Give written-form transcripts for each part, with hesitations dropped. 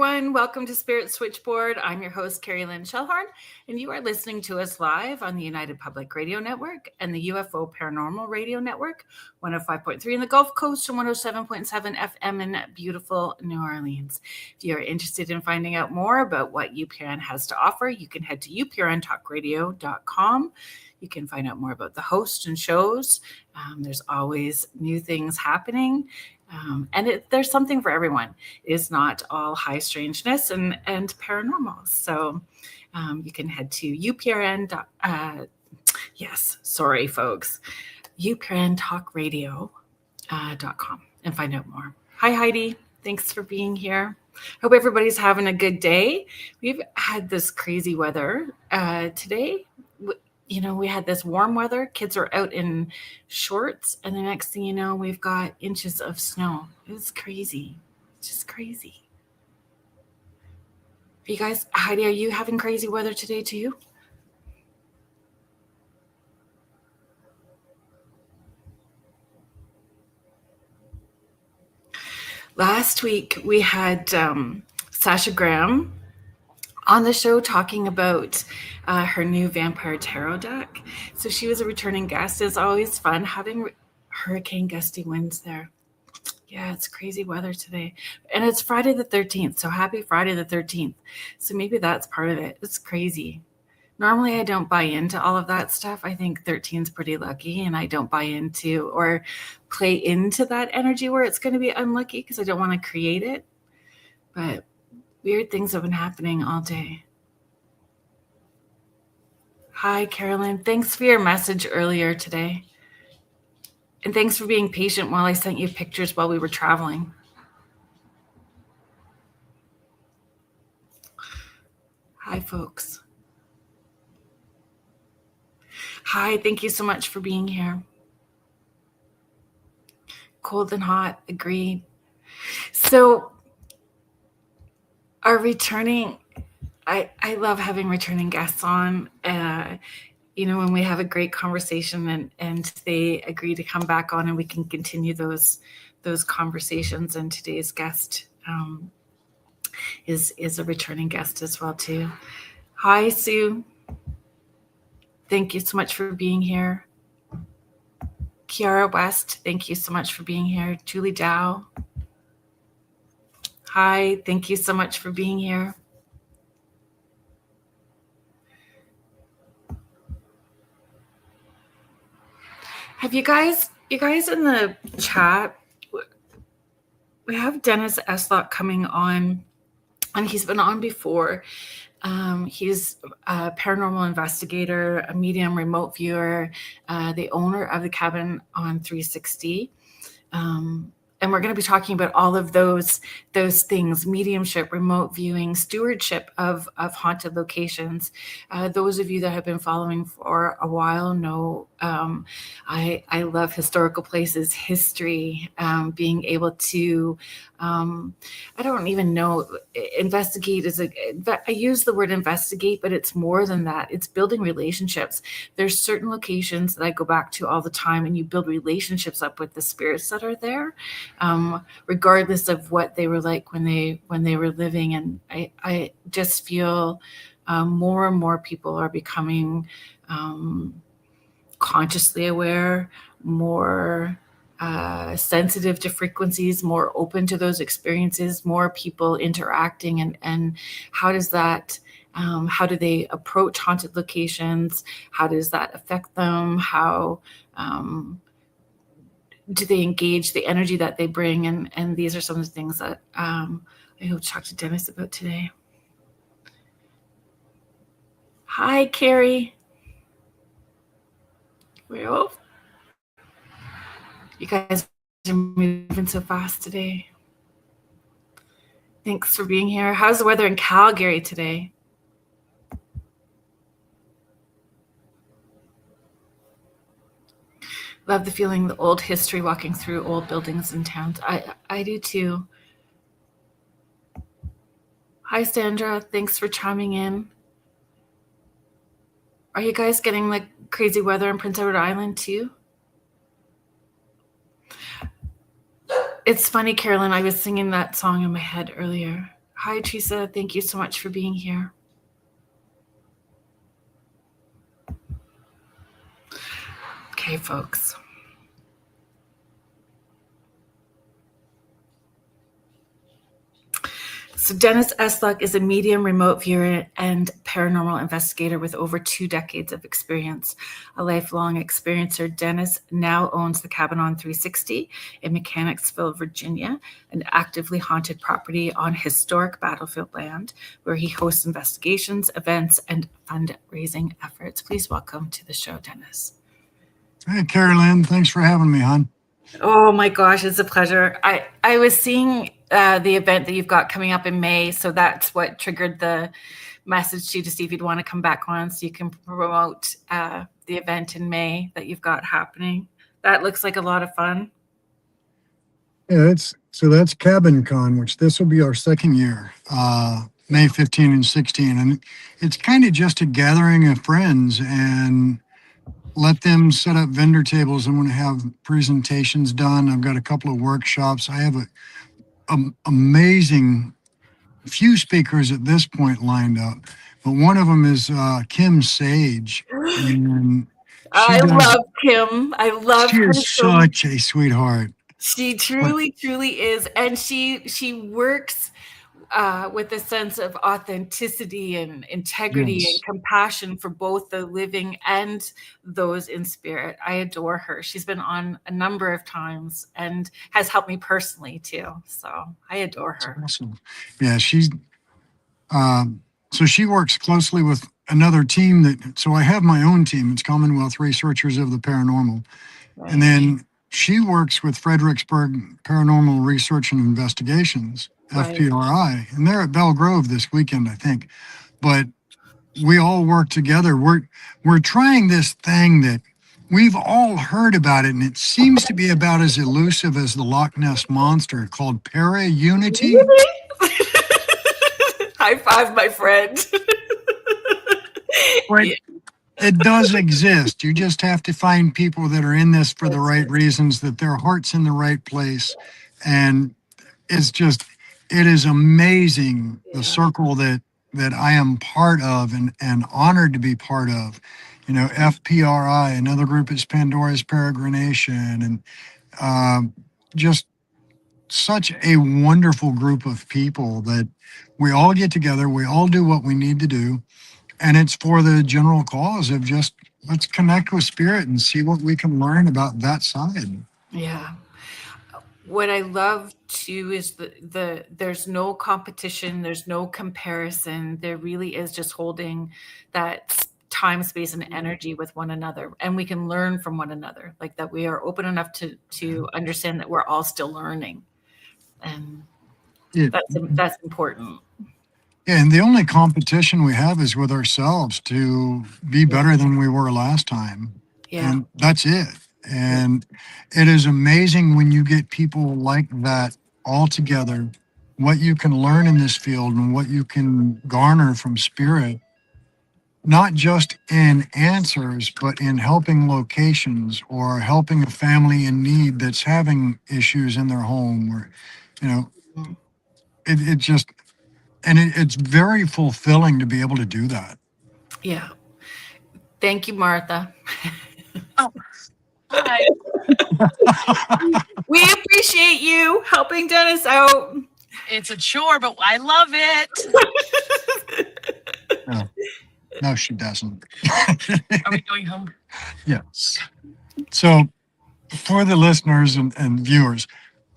everyone. Welcome to Spirit Switchboard. I'm your host, Carrie Lynn Shellhorn, and you are listening to us live on the United Public Radio Network and the UFO Paranormal Radio Network, 105.3 in the Gulf Coast and 107.7 FM in beautiful New Orleans. If you are interested in finding out more about what UPRN has to offer, you can head to uprntalkradio.com. You can find out more about the host and shows. There's always new things happening. And there's something for everyone. It is not all high strangeness and paranormal. So you can head to UPRN. Yes, sorry, folks. UPRNtalkradio.com and find out more. Hi, Heidi. Thanks for being here. Hope everybody's having a good day. We've had this crazy weather today. We had this warm weather. Kids are out in shorts. And the next thing you know, we've got inches of snow. It was crazy. Just crazy. You guys, Heidi, are you having crazy weather today too? Last week, we had Sasha Graham on the show talking about her new Vampire Tarot deck. So she was a returning guest. It's always fun having hurricane gusty winds there. Yeah, it's crazy weather today. And it's Friday the 13th. So happy Friday the 13th. So maybe that's part of it. It's crazy. Normally, I don't buy into all of that stuff. I think 13 is pretty lucky, and I don't buy into or play into that energy where it's going to be unlucky because I don't want to create it. But weird things have been happening all day. Hi, Carolyn. Thanks for your message earlier today. And thanks for being patient while I sent you pictures while we were traveling. Hi, folks. Hi, thank you so much for being here. Cold and hot, agreed. So our returning, I love having returning guests on, when we have a great conversation and they agree to come back on and we can continue those conversations. And today's guest is a returning guest as well too. Hi, Sue. Thank you so much for being here. Kiara West, thank you so much for being here. Julie Dow. Hi, thank you so much for being here. Have you guys in the chat, we have Dennis Estlock coming on, and he's been on before. He's a paranormal investigator, a medium, remote viewer, the owner of the cabin on 360. And we're going to be talking about all of those things: mediumship, remote viewing, stewardship of haunted locations. Those of you that have been following for a while know I love historical places, history, being able to, I don't even know, investigate I use the word investigate, but it's more than that. It's building relationships. There's certain locations that I go back to all the time, and you build relationships up with the spirits that are there. Regardless of what they were like when they were living. And I just feel more and more people are becoming consciously aware, more sensitive to frequencies, more open to those experiences, more people interacting. And how does that, how do they approach haunted locations? How does that affect them? How do they engage the energy that they bring? And these are some of the things that I hope to talk to Dennis about today. Hi, Carrie. Well, you guys are moving so fast today. Thanks for being here. How's the weather in Calgary today? Love the feeling, the old history, walking through old buildings and towns. I do too. Hi, Sandra. Thanks for chiming in. Are you guys getting like crazy weather in Prince Edward Island too? It's funny, Carolyn, I was singing that song in my head earlier. Hi, Teresa. Thank you so much for being here. Okay, folks. So Dennis Estlock is a medium, remote viewer, and paranormal investigator with over 2 decades of experience. A lifelong experiencer, Dennis now owns the Cabin on 360 in Mechanicsville, Virginia, an actively haunted property on historic battlefield land where he hosts investigations, events, and fundraising efforts. Please welcome to the show, Dennis. Hey, Carolyn. Thanks for having me, hon. Oh my gosh, it's a pleasure. I was seeing the event that you've got coming up in May, so that's what triggered the message to you to see if you'd want to come back on so you can promote the event in May that you've got happening. That looks like a lot of fun. Yeah, that's Cabin Con, which this will be our second year, May 15 and 16. And it's kind of just a gathering of friends and let them set up vendor tables. I'm going to have presentations done. I've got a couple of workshops. I have a amazing few speakers at this point lined up, but one of them is Kim Sage. And I love Kim. I love she her is so much. such a sweetheart. She truly, truly is. And she works with a sense of authenticity and integrity Yes. and compassion for both the living and those in spirit. I adore her. She's been on a number of times and has helped me personally too. So I adore her. That's awesome. Yeah, she's so she works closely with another team so I have my own team. It's Commonwealth Researchers of the Paranormal. Right. And then she works with Fredericksburg Paranormal Research and Investigations, Right. FPRI, and they're at Belle Grove this weekend, I think. But we all work together. We're trying this thing that we've all heard about it, and it seems to be about as elusive as the Loch Ness Monster, called para-unity. High five, my friend. But it does exist. You just have to find people that are in this for the right reasons, that their heart's in the right place. And it is amazing, the circle that I am part of and honored to be part of. You know, FPRI, another group is Pandora's Peregrination, and just such a wonderful group of people that we all get together, we all do what we need to do, and it's for the general cause of just let's connect with spirit and see what we can learn about that side. Yeah. What I love too is the there's no competition, there's no comparison. There really is just holding that time, space, and energy with one another, and we can learn from one another. Like that, we are open enough to understand that we're all still learning, and that's important. Yeah, and the only competition we have is with ourselves to be better than we were last time. Yeah. And that's it. And it is amazing when you get people like that all together, what you can learn in this field and what you can garner from spirit, not just in answers, but in helping locations or helping a family in need that's having issues in their home, or, you know, it just, and it's very fulfilling to be able to do that. Yeah. Thank you, Martha. Oh, hi. We appreciate you helping Dennis out. It's a chore, but I love it. No, she doesn't. Are we going home? Yes. So for the listeners and viewers,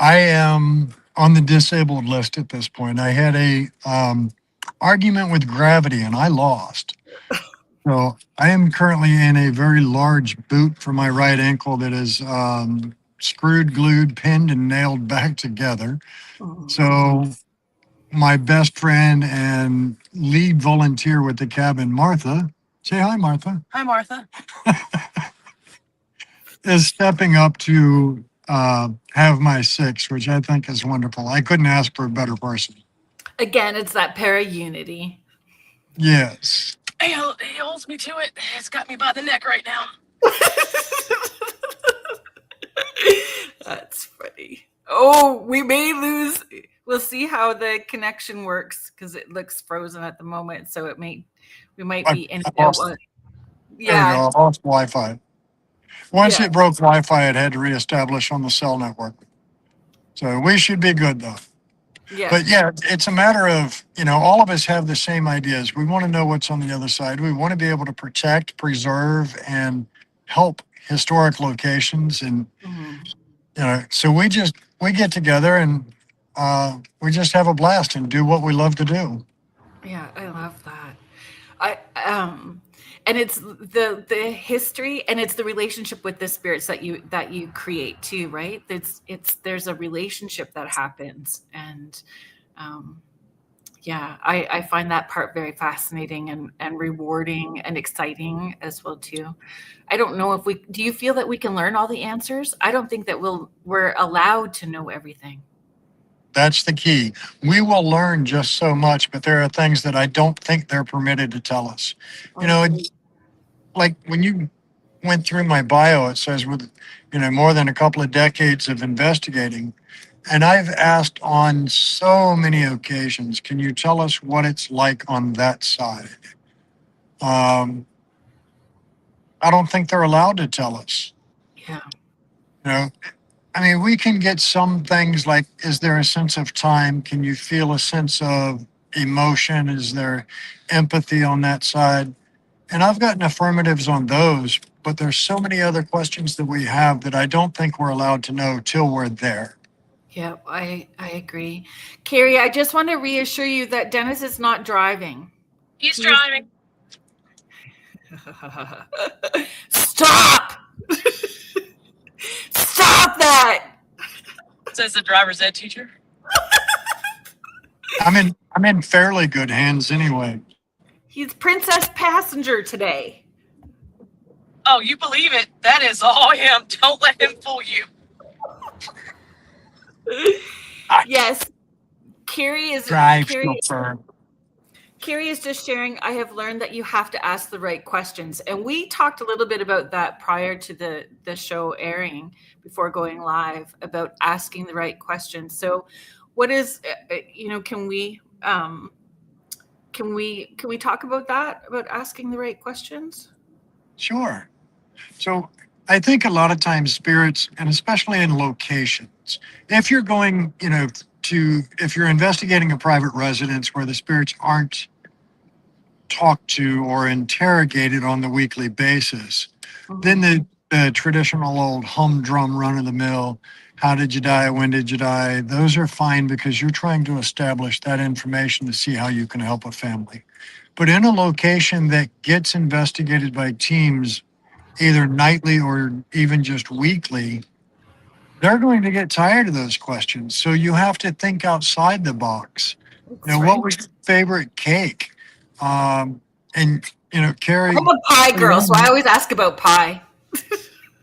I am on the disabled list at this point. I had a argument with gravity and I lost. So I am currently in a very large boot for my right ankle that is screwed, glued, pinned, and nailed back together. So my best friend and lead volunteer with the cabin, Martha, say hi, Martha. Hi, Martha. Is stepping up to have my 6, which I think is wonderful. I couldn't ask for a better person. Again, it's that para-unity. Yes. He holds me to it. It's got me by the neck right now. That's funny. Oh, we may lose. We'll see how the connection works because it looks frozen at the moment. So we might I, be in I and out. lost, there we go. Yeah, I lost Wi-Fi. Once yeah, it broke Wi-Fi, it had to reestablish on the cell network. So we should be good though. yeah. But yeah, it's a matter of, all of us have the same ideas. We want to know what's on the other side. We want to be able to protect, preserve, and help historic locations. And, Mhm. so we get together and we just have a blast and do what we love to do. Yeah, I love that. I and it's the history and it's the relationship with the spirits that you create too, right? It's there's a relationship that happens, and um yeah, I find that part very fascinating and rewarding and exciting as well too. I don't know if we do you feel that we can learn all the answers? I don't think that we're allowed to know everything. That's the key. We will learn just so much, but there are things that I don't think they're permitted to tell us. You know, Okay. like when you went through my bio, it says with, more than a couple of decades of investigating. And I've asked on so many occasions, can you tell us what it's like on that side? Um, I don't think they're allowed to tell us. Yeah. You know, I mean, we can get some things like, is there a sense of time? Can you feel a sense of emotion? Is there empathy on that side? And I've gotten affirmatives on those, but there's so many other questions that we have that I don't think we're allowed to know till we're there. Yeah, I agree. Carrie, I just want to reassure you that Dennis is not driving. He's He is driving. Stop! Stop that! Says the driver's ed teacher. I'm in fairly good hands anyway. He's princess passenger today. Oh, you believe it? That is all him. Don't let him fool you. Yes, Carrie is Drive Carrie. chauffeur. Carrie is just sharing. I have learned that you have to ask the right questions, and we talked a little bit about that prior to the show airing, before going live, about asking the right questions. So, what is can we talk about that, about asking the right questions? Sure. So I think a lot of times spirits, and especially in locations, if you're going, if you're investigating a private residence where the spirits aren't talked to or interrogated on the weekly basis, then the traditional old humdrum run of the mill, how did you die? When did you die? Those are fine because you're trying to establish that information to see how you can help a family. But in a location that gets investigated by teams, either nightly or even just weekly, they're going to get tired of those questions. So you have to think outside the box. That's What right. was your favorite cake? Um, and, Carrie, I'm a pie girl, so I always ask about pie.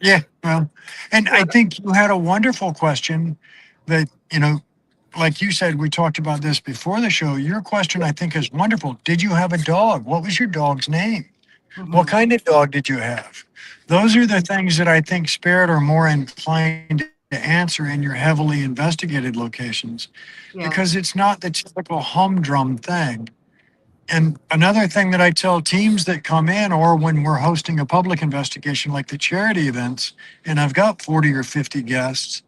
yeah, well, and I think you had a wonderful question that, like you said, we talked about this before the show. Your question, I think, is wonderful. Did you have a dog? What was your dog's name? What Mhm. kind of dog did you have? Those are the things that I think spirit are more inclined to answer in your heavily investigated locations, Yeah. because it's not the typical humdrum thing. And another thing that I tell teams that come in, or when we're hosting a public investigation like the charity events, and I've got 40 or 50 guests,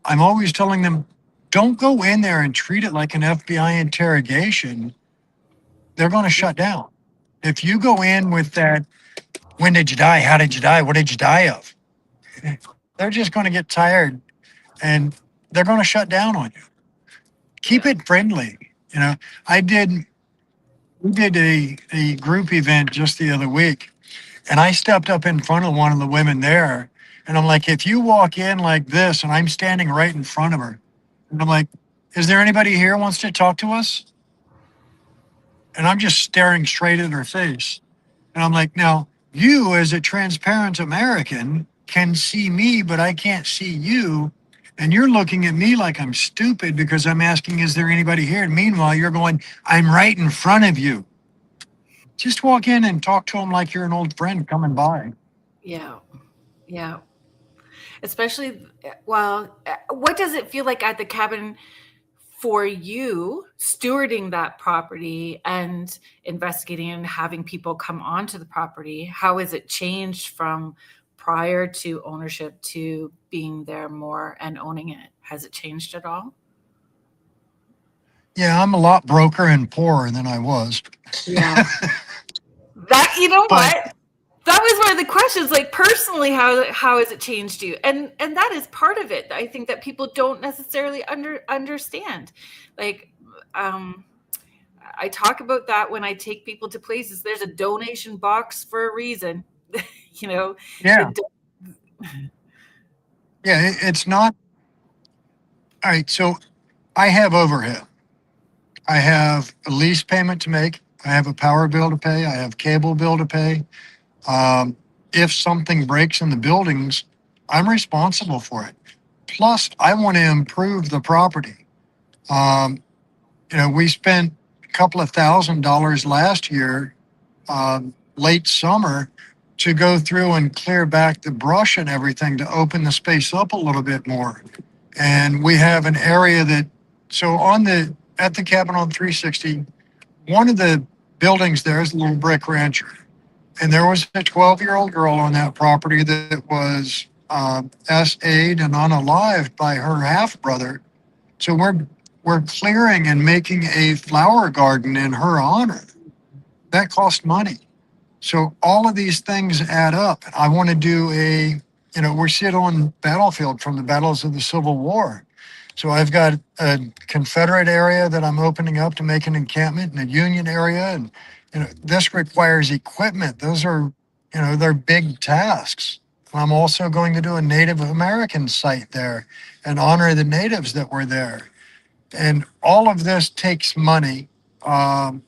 I'm always telling them, don't go in there and treat it like an FBI interrogation. They're going to shut down. If you go in with that, when did you die? How did you die? What did you die of? They're just going to get tired and they're going to shut down on you. Keep Yeah. it friendly. I did, we did a group event just the other week, and I stepped up in front of one of the women there. And I'm like, if you walk in like this, and I'm standing right in front of her, and I'm like, is there anybody here who wants to talk to us? And I'm just staring straight at her face. And I'm like, now, you as a transparent American can see me, but I can't see you. And you're looking at me like I'm stupid because I'm asking, is there anybody here? And meanwhile, you're going, I'm right in front of you. Just walk in and talk to them like you're an old friend coming by. Yeah. Yeah. especially, well, what does it feel like at the cabin for you stewarding that property and investigating and having people come onto the property? How has it changed from prior to ownership to being there more and owning it? Has it changed at all? Yeah, I'm a lot broker and poorer than I was. Yeah. That, you know But what? That was one of the questions, like personally, how has it changed you? And that is part of it. I think that people don't necessarily understand. Like, I talk about that when I take people to places. There's a donation box for a reason. You know, yeah, the yeah, it's not. All right, so I have overhead. I have a lease payment to make. I have a power bill to pay. I have cable bill to pay. Um, if something breaks in the buildings, I'm responsible for it. Plus, I want to improve the property. Um, we spent a couple of $1,000s last year, late summer, to go through and clear back the brush and everything to open the space up a little bit more. And we have an area that, so at the cabin on 360, one of the buildings there is a little brick rancher. And there was a 12-year-old girl on that property that was SA'd and unalived by her half brother. So we're clearing and making a flower garden in her honor. That cost money. So all of these things add up. I want to do we're sit on battlefield from the battles of the Civil War. So I've got a Confederate area that I'm opening up to make an encampment, and a Union area. And, this requires equipment. Those are, they're big tasks. I'm also going to do a Native American site there and honor the natives that were there. And all of this takes money. And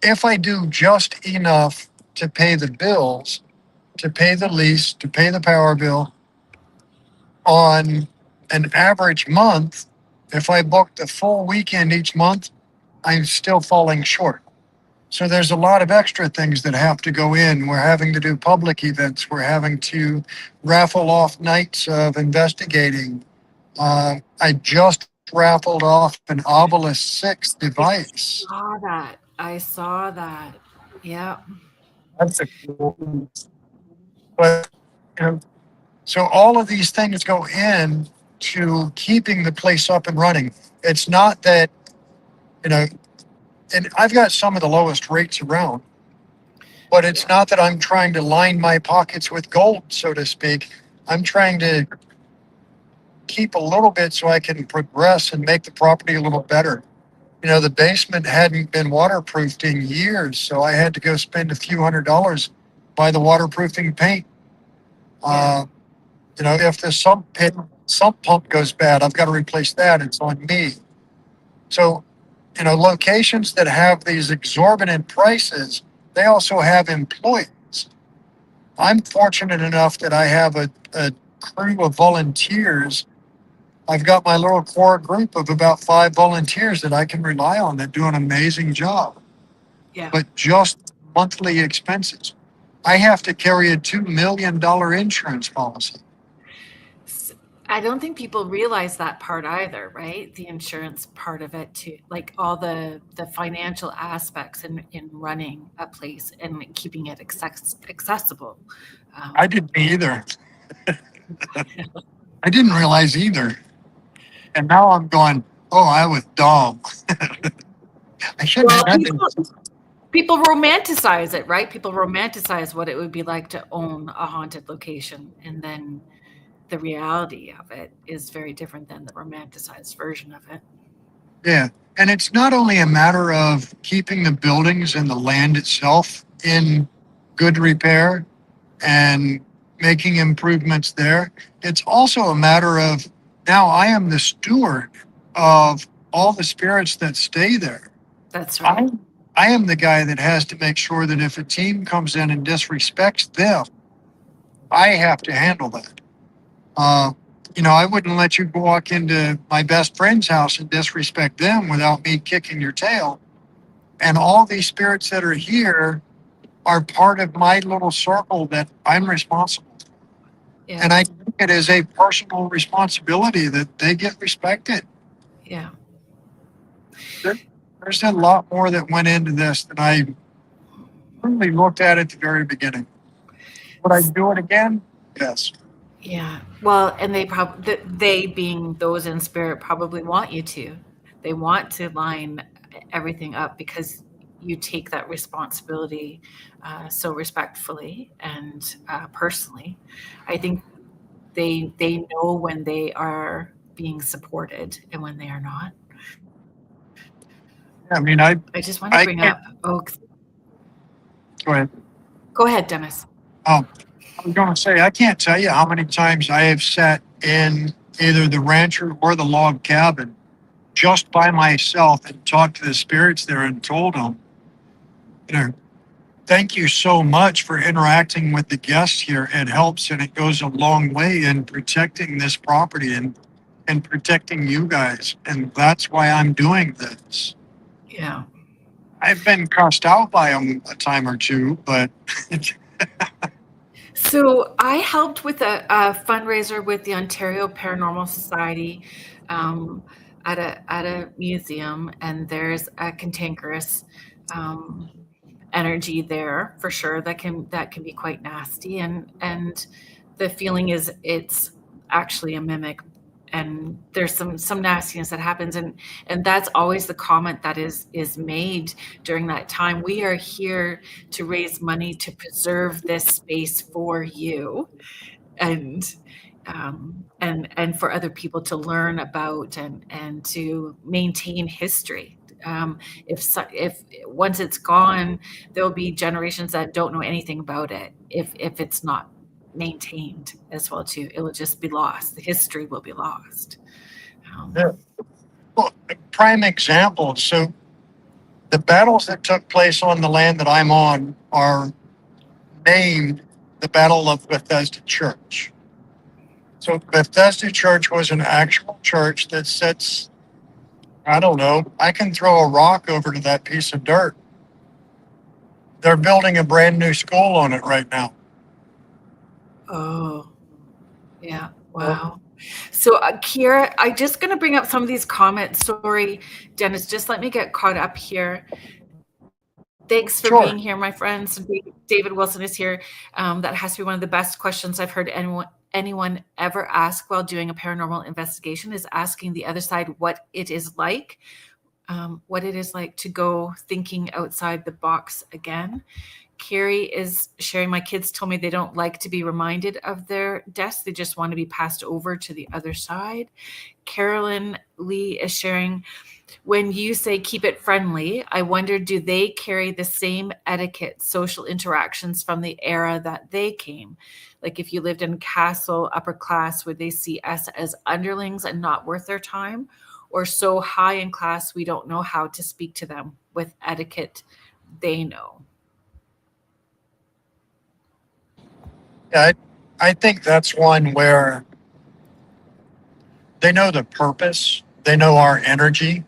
if I do just enough to pay the bills, to pay the lease, to pay the power bill on an average month, if I book the full weekend each month, I'm still falling short. So there's a lot of extra things that have to go in. We're having to do public events. We're having to raffle off nights of investigating. I just raffled off an Obelisk 6 device. I saw that. Yeah. That's a cool. But so all of these things go in to keeping the place up and running. It's not that and I've got some of the lowest rates around, but it's not that I'm trying to line my pockets with gold, so to speak. I'm trying to keep a little bit so I can progress and make the property a little better. The basement hadn't been waterproofed in years, so I had to go spend a few $100s buy the waterproofing paint. If the sump pump goes bad, I've got to replace that. It's on me. So, locations that have these exorbitant prices, they also have employees. I'm fortunate enough that I have a crew of volunteers. I've got my little core group of about 5 volunteers that I can rely on that do an amazing job. Yeah. But just monthly expenses. I have to carry a $2 million insurance policy. I don't think people realize that part either, right? The insurance part of it too, like all the financial aspects in running a place and keeping it accessible. I didn't either. I didn't realize either. And now I'm going, oh, I was dumb. I shouldn't have done it. People romanticize it, right? People romanticize what it would be like to own a haunted location, and then the reality of it is very different than the romanticized version of it. Yeah. And it's not only a matter of keeping the buildings and the land itself in good repair and making improvements there. It's also a matter of now I am the steward of all the spirits that stay there. That's right. I am the guy that has to make sure that if a team comes in and disrespects them, I have to handle that. I wouldn't let you walk into my best friend's house and disrespect them without me kicking your tail. And all these spirits that are here are part of my little circle that I'm responsible for. Yeah. And I think it is a personal responsibility that they get respected. Yeah. There's a lot more that went into this than I really looked at at the very beginning. Would I do it again? Yes. Yeah. Well, and they being those in spirit probably want you to. They want to line everything up because you take that responsibility so respectfully and personally. I think they know when they are being supported and when they are not. I mean, I just want to bring can't. up. Go ahead. Go ahead, Dennis. I was going to say, I can't tell you how many times I have sat in either the rancher or the log cabin just by myself and talked to the spirits there and told them, you know, thank you so much for interacting with the guests here. It helps and it goes a long way in protecting this property and protecting you guys. And that's why I'm doing this. Yeah. I've been cussed out by them a time or two, but So I helped with a fundraiser with the Ontario Paranormal Society at a museum, and there's a cantankerous energy there for sure that can be quite nasty, and the feeling is it's actually a mimic, and there's some nastiness that happens, and that's always the comment that is made during that time. We are here to raise money to preserve this space for you, and for other people to learn about and to maintain history. If once it's gone, there'll be generations that don't know anything about it. If it's not maintained as well too, it'll just be lost. The history will be lost. well, prime example. So the battles that took place on the land that I'm on are named the Battle of Bethesda Church. So Bethesda Church was an actual church that sits, I don't know, I can throw a rock over to that piece of dirt. They're building a brand new school on it right now. Oh, yeah. Wow. So, Kira, I'm just going to bring up some of these comments. Sorry, Dennis, just let me get caught up here. Thanks for being here, my friends. David Wilson is here. That has to be one of the best questions I've heard anyone ever ask while doing a paranormal investigation, is asking the other side what it is like to go thinking outside the box again. Carrie is sharing, my kids told me they don't like to be reminded of their deaths. They just want to be passed over to the other side. Carolyn Lee is sharing, when you say keep it friendly, I wonder, do they carry the same etiquette, social interactions from the era that they came? Like if you lived in castle, upper class, would they see us as underlings and not worth their time? Or so high in class, we don't know how to speak to them with etiquette they know? Yeah, I think that's one where they know the purpose, they know our energy,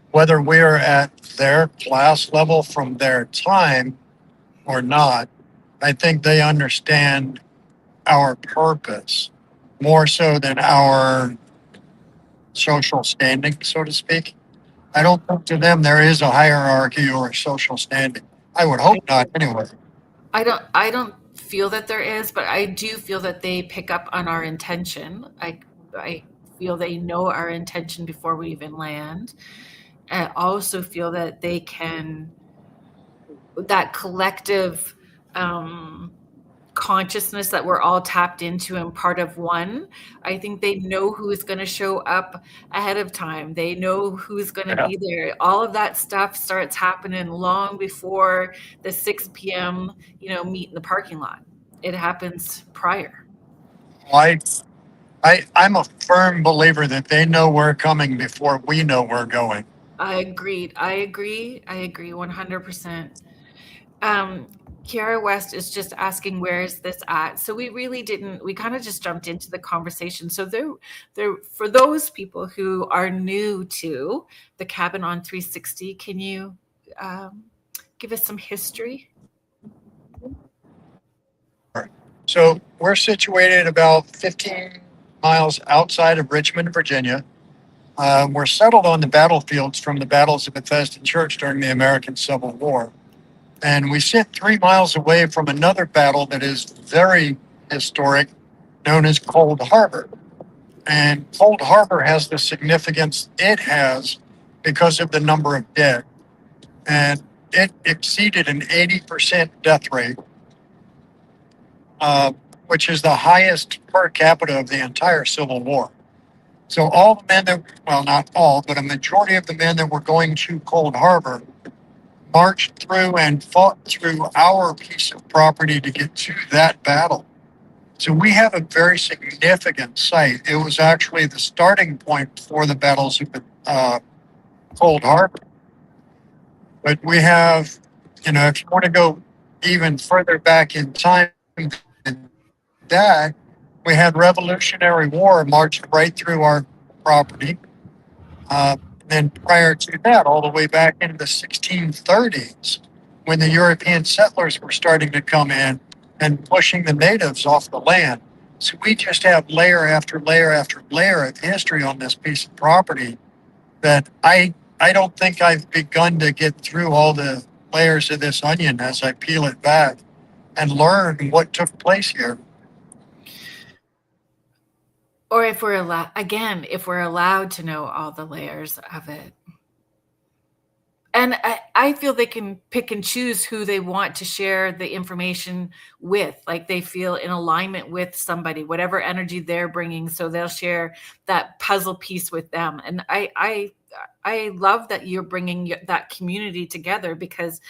whether we're at their class level from their time or not. I think they understand our purpose more so than our social standing, so to speak. I don't think to them there is a hierarchy or a social standing. I would hope not, anyway. I don't feel that there is, but I do feel that they pick up on our intention. I feel they know our intention before we even land. I also feel that they can, that collective consciousness that we're all tapped into and part of one. I think they know who's going to show up ahead of time. They know who's going to be there. All of that stuff starts happening long before the 6 p.m. Meet in the parking lot. It happens prior. I'm a firm believer that they know we're coming before we know we're going. I agree 100%. Kiara West is just asking, where is this at? So we kind of just jumped into the conversation. So there, for those people who are new to the Cabin on 360, can you give us some history? So we're situated about 15 miles outside of Richmond, Virginia. We're settled on the battlefields from the battles of Bethesda Church during the American Civil War. And we sit 3 miles away from another battle that is very historic, known as Cold Harbor. And Cold Harbor has the significance it has because of the number of dead. And it exceeded an 80% death rate, which is the highest per capita of the entire Civil War. So all the men that, well, not all, but a majority of the men that were going to Cold Harbor marched through and fought through our piece of property to get to that battle. So we have a very significant site. It was actually the starting point for the battles of Cold Harbor. But we have, if you want to go even further back in time than that, we had Revolutionary War marched right through our property. Then prior to that, all the way back into the 1630s, when the European settlers were starting to come in and pushing the natives off the land. So we just have layer after layer after layer of history on this piece of property that I don't think I've begun to get through all the layers of this onion as I peel it back and learn what took place here. Or if we're allowed to know all the layers of it. And I feel they can pick and choose who they want to share the information with. Like they feel in alignment with somebody, whatever energy they're bringing. So they'll share that puzzle piece with them. And I love that you're bringing that community together, because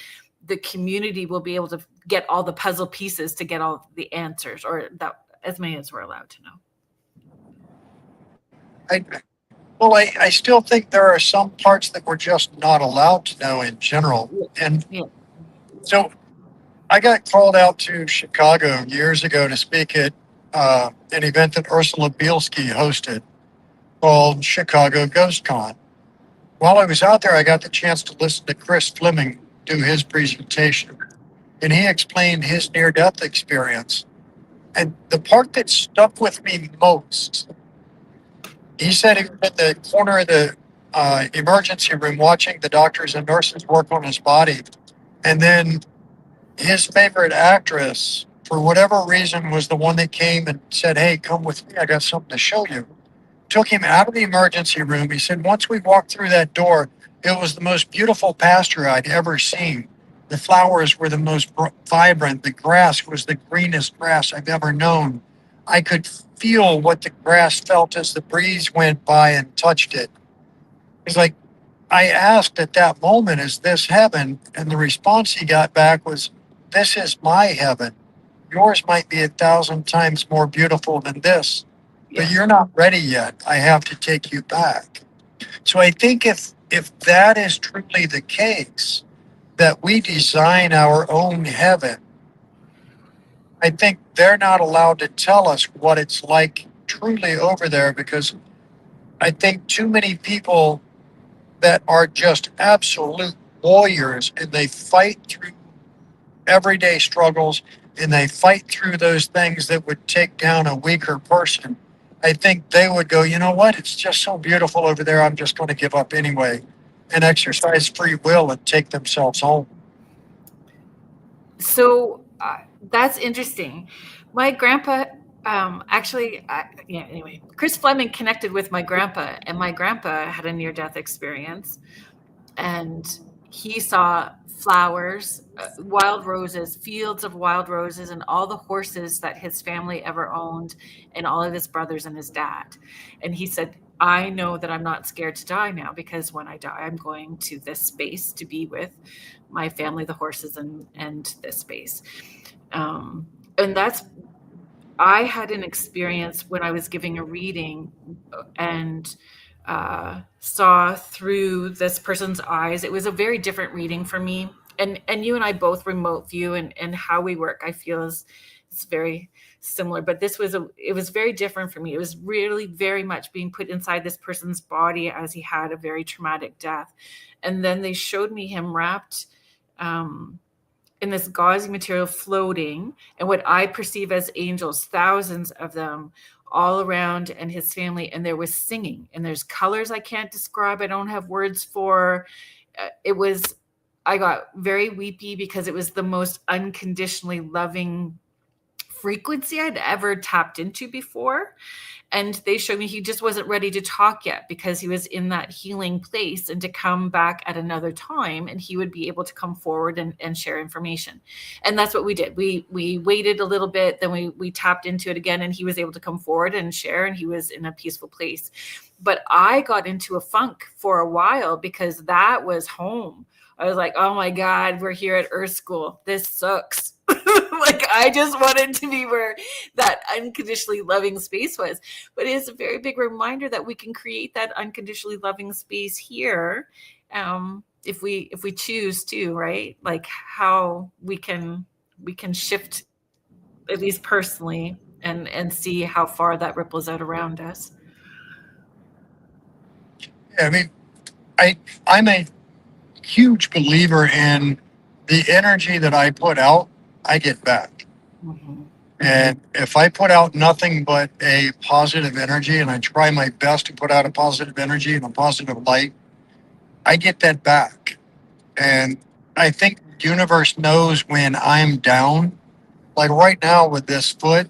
the community will be able to get all the puzzle pieces to get all the answers, or that as many as we're allowed to know. I still think there are some parts that we're just not allowed to know in general. And so I got called out to Chicago years ago to speak at an event that Ursula Bielski hosted called Chicago Ghost Con. While I was out there, I got the chance to listen to Chris Fleming do his presentation. And he explained his near-death experience. And the part that stuck with me most, he said he was in the corner of the emergency room watching the doctors and nurses work on his body. And then his favorite actress, for whatever reason, was the one that came and said, "Hey, come with me. I got something to show you." Took him out of the emergency room. He said, once we walked through that door, it was the most beautiful pasture I'd ever seen. The flowers were the most vibrant. The grass was the greenest grass I've ever known. I could feel what the grass felt as the breeze went by and touched it. It's like, I asked at that moment, is this heaven? And the response he got back was, this is my heaven. Yours might be 1,000 times more beautiful than this, but you're not ready yet. I have to take you back. So I think if that is truly the case, that we design our own heaven, I think they're not allowed to tell us what it's like truly over there, because I think too many people that are just absolute warriors and they fight through everyday struggles and they fight through those things that would take down a weaker person. I think they would go, you know what? It's just so beautiful over there. I'm just going to give up anyway and exercise free will and take themselves home. So that's interesting. My grandpa, anyway, Chris Fleming connected with my grandpa, and my grandpa had a near-death experience, and he saw flowers, wild roses, fields of wild roses, and all the horses that his family ever owned, and all of his brothers and his dad. And he said, I know that I'm not scared to die now, because when I die, I'm going to this space to be with my family, the horses, and this space. And I had an experience when I was giving a reading and saw through this person's eyes. It was a very different reading for me. And you and I both remote view, and how we work, I feel it's very similar, but it was very different for me. It was really very much being put inside this person's body as he had a very traumatic death. And then they showed me him wrapped this gauzy material floating, and what I perceive as angels, thousands of them all around, and his family, and there was singing, and there's colors I can't describe, I don't have words for. It was, I got very weepy because it was the most unconditionally loving frequency I'd ever tapped into before. And they showed me he just wasn't ready to talk yet because he was in that healing place, and to come back at another time and he would be able to come forward and share information. And that's what we did. We waited a little bit, then we tapped into it again, and he was able to come forward and share, and he was in a peaceful place. But I got into a funk for a while because that was home. I was like, oh my God, we're here at Earth School. This sucks. Like, I just wanted to be where that unconditionally loving space was. But it is a very big reminder that we can create that unconditionally loving space here, if we choose to, right? Like, how we can shift, at least personally, and see how far that ripples out around us. Yeah, I mean, I'm a huge believer in the energy that I put out, I get back. Mm-hmm. And if I put out nothing but a positive energy, and I try my best to put out a positive energy and a positive light, I get that back. And I think the universe knows when I'm down. Like right now with this foot,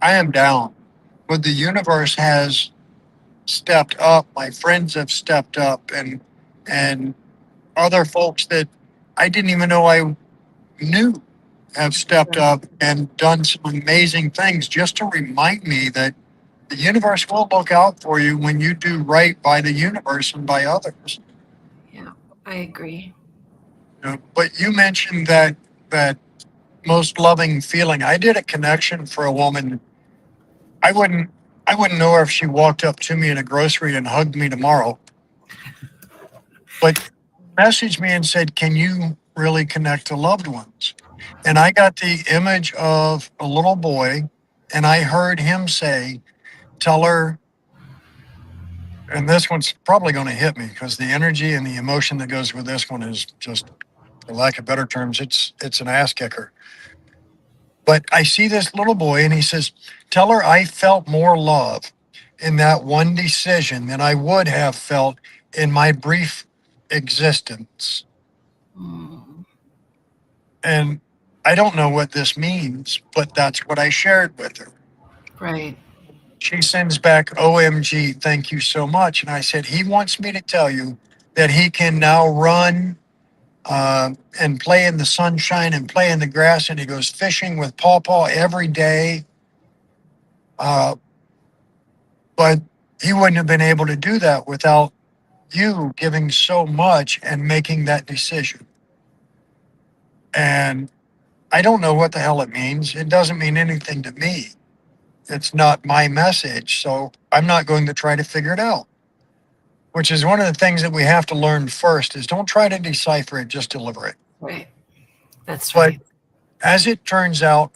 I am down. But the universe has stepped up. My friends have stepped up, and other folks that I didn't even know I knew have stepped up and done some amazing things just to remind me that the universe will look out for you when you do right by the universe and by others. Yeah, I agree. You know, but you mentioned that most loving feeling. I did a connection for a woman. I wouldn't know her if she walked up to me in a grocery and hugged me tomorrow. But messaged me and said, "Can you really connect to loved ones?" And I got the image of a little boy, and I heard him say, "Tell her," and this one's probably going to hit me because the energy and the emotion that goes with this one is just, for lack of better terms, it's an ass kicker. But I see this little boy, and he says, "Tell her I felt more love in that one decision than I would have felt in my brief existence." Mm. And I don't know what this means, but that's what I shared with her. Right. She sends back, "OMG, thank you so much." And I said, "He wants me to tell you that he can now run and play in the sunshine and play in the grass. And he goes fishing with Paw Paw every day. But he wouldn't have been able to do that without you giving so much and making that decision." And I don't know what the hell it means. It doesn't mean anything to me. It's not my message. So I'm not going to try to figure it out, which is one of the things that we have to learn first is don't try to decipher it, just deliver it. Right. That's But right. as it turns out,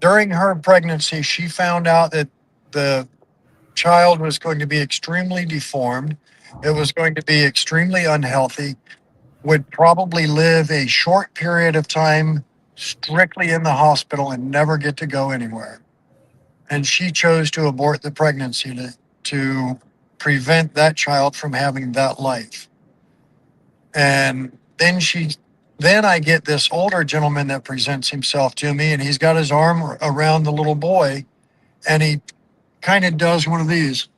during her pregnancy, she found out that the child was going to be extremely deformed. It was going to be extremely unhealthy, would probably live a short period of time strictly in the hospital and never get to go anywhere. And she chose to abort the pregnancy to prevent that child from having that life. And then I get this older gentleman that presents himself to me, and he's got his arm around the little boy, and he kind of does one of these,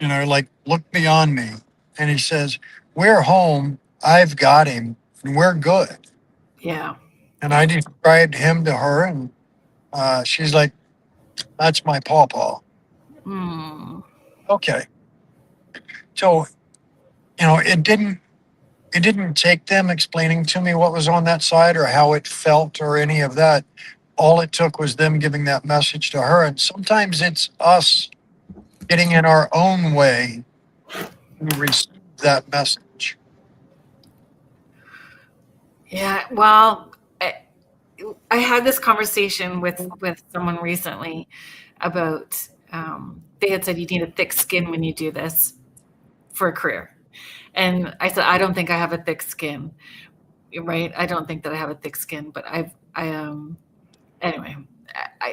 like, "Look beyond me." And he says, "We're home. I've got him, and we're good." Yeah. And I described him to her, and she's like, "That's my pawpaw." Mm. Okay. So, it didn't take them explaining to me what was on that side or how it felt or any of that. All it took was them giving that message to her. And sometimes it's us getting in our own way to receive that message. Yeah. Well, I had this conversation with someone recently about, they had said you need a thick skin when you do this for a career. And I said, I don't think I have a thick skin, right? I don't think that I have a thick skin, but anyway,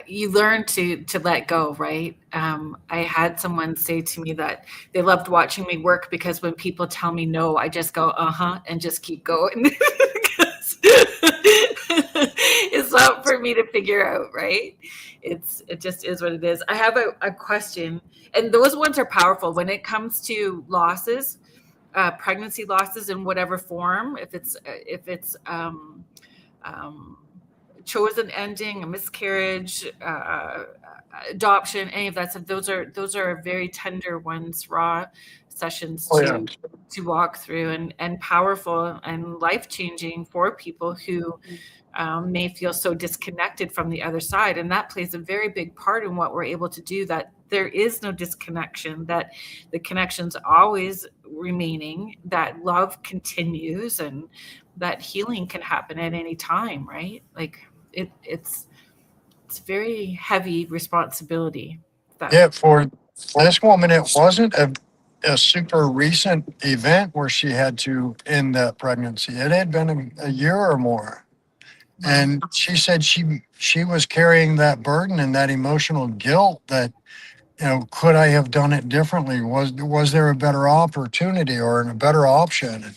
you learn to let go, right? I had someone say to me that they loved watching me work because when people tell me no, I just go, and just keep going. Because it's not for me to figure out, right? It just is what it is. I have a question, and those ones are powerful when it comes to losses, pregnancy losses in whatever form. If it's chosen ending, a miscarriage, adoption, any of that stuff. Those are very tender ones, raw sessions to walk through, and powerful and life-changing for people who may feel so disconnected from the other side. And that plays a very big part in what we're able to do, that there is no disconnection, that the connection's always remaining, that love continues, and that healing can happen at any time, right? Like it's very heavy responsibility. For this woman, it wasn't a super recent event where she had to end that pregnancy. It had been a year or more. And she said she was carrying that burden and that emotional guilt that, could I have done it differently? Was there a better opportunity or a better option?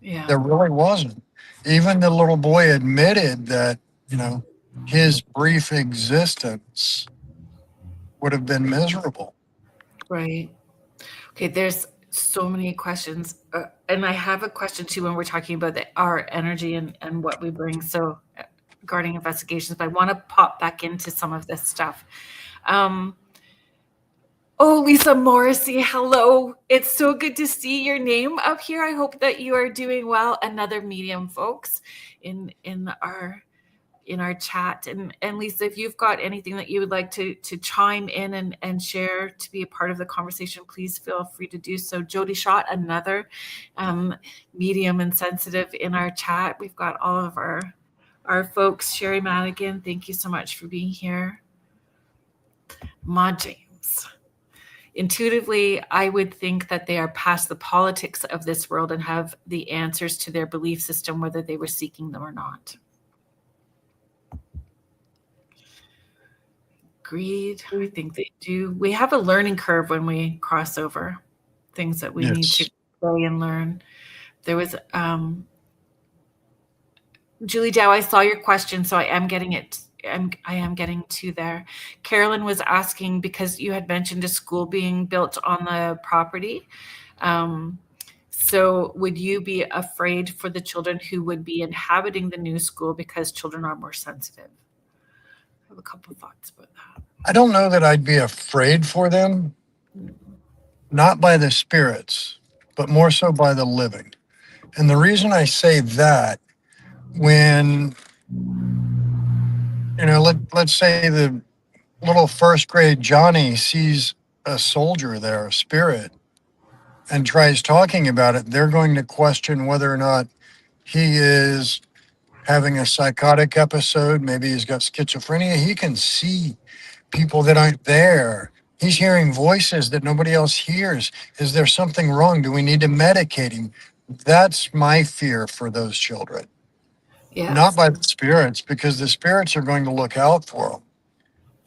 Yeah. There really wasn't. Even the little boy admitted that, his brief existence would have been miserable. Right. Okay, there's so many questions. And I have a question too when we're talking about our energy and what we bring. So regarding investigations, but I want to pop back into some of this stuff. Lisa Morrissey, hello. It's so good to see your name up here. I hope that you are doing well. Another medium, folks, in our chat. And Lisa, if you've got anything that you would like to chime in and share to be a part of the conversation, please feel free to do so. Jody Schott, another medium and sensitive in our chat. We've got all of our folks. Sherry Madigan, thank you so much for being here. Ma James. Intuitively, I would think that they are past the politics of this world and have the answers to their belief system, whether they were seeking them or not. Agreed. I think they do. We have a learning curve when we cross over things that we need to play and learn. There was Julie Dow, I saw your question, so I am getting it. I am getting to there. Carolyn was asking, because you had mentioned a school being built on the property. So would you be afraid for the children who would be inhabiting the new school because children are more sensitive? I have a couple of thoughts about that. I don't know that I'd be afraid for them, not by the spirits, but more so by the living. And the reason I say that, when, let's say the little first grade Johnny sees a soldier there, a spirit, and tries talking about it, they're going to question whether or not he is having a psychotic episode. Maybe he's got schizophrenia. He can see people that aren't there. He's hearing voices that nobody else hears. Is there something wrong? Do we need to medicate him? That's my fear for those children. Yes. Not by the spirits, because the spirits are going to look out for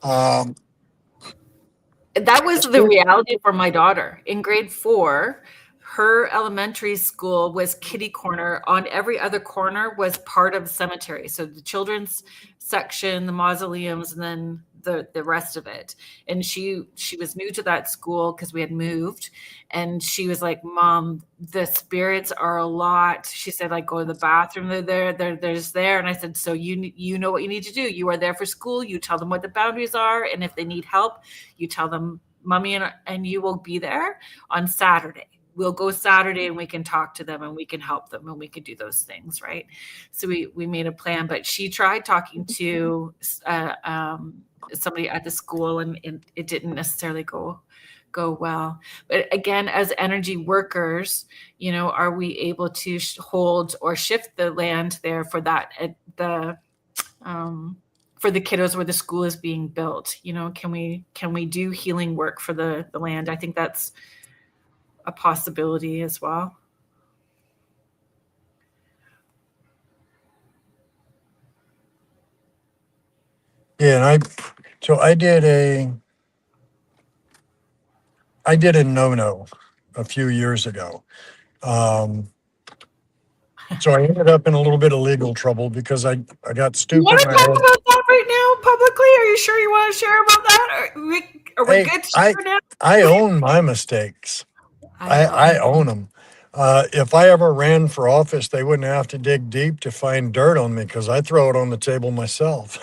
them. That was the reality for my daughter. In grade 4, her elementary school was kitty corner. On every other corner was part of the cemetery. So the children's section, the mausoleums, and then the rest of it. And she was new to that school because we had moved. And she was like, Mom, the spirits are a lot. She said, like, go to the bathroom. They're there. And I said, so you know what you need to do. You are there for school. You tell them what the boundaries are. And if they need help, you tell them, Mommy and you will be there on Saturday. We'll go Saturday and we can talk to them and we can help them and we can do those things, right? So we made a plan, but she tried talking to somebody at the school and it didn't necessarily go well. But again, as energy workers, are we able to hold or shift the land there for that for the kiddos where the school is being built? Can we do healing work for the land? I think that's a possibility as well. Yeah, and I did a no-no a few years ago. So I ended up in a little bit of legal trouble because I got You want stupid. to talk about that right now publicly? Are you sure you want to share about that? Are we Hey, good to share now? I own my mistakes. I know. I own them. If I ever ran for office, they wouldn't have to dig deep to find dirt on me because I throw it on the table myself.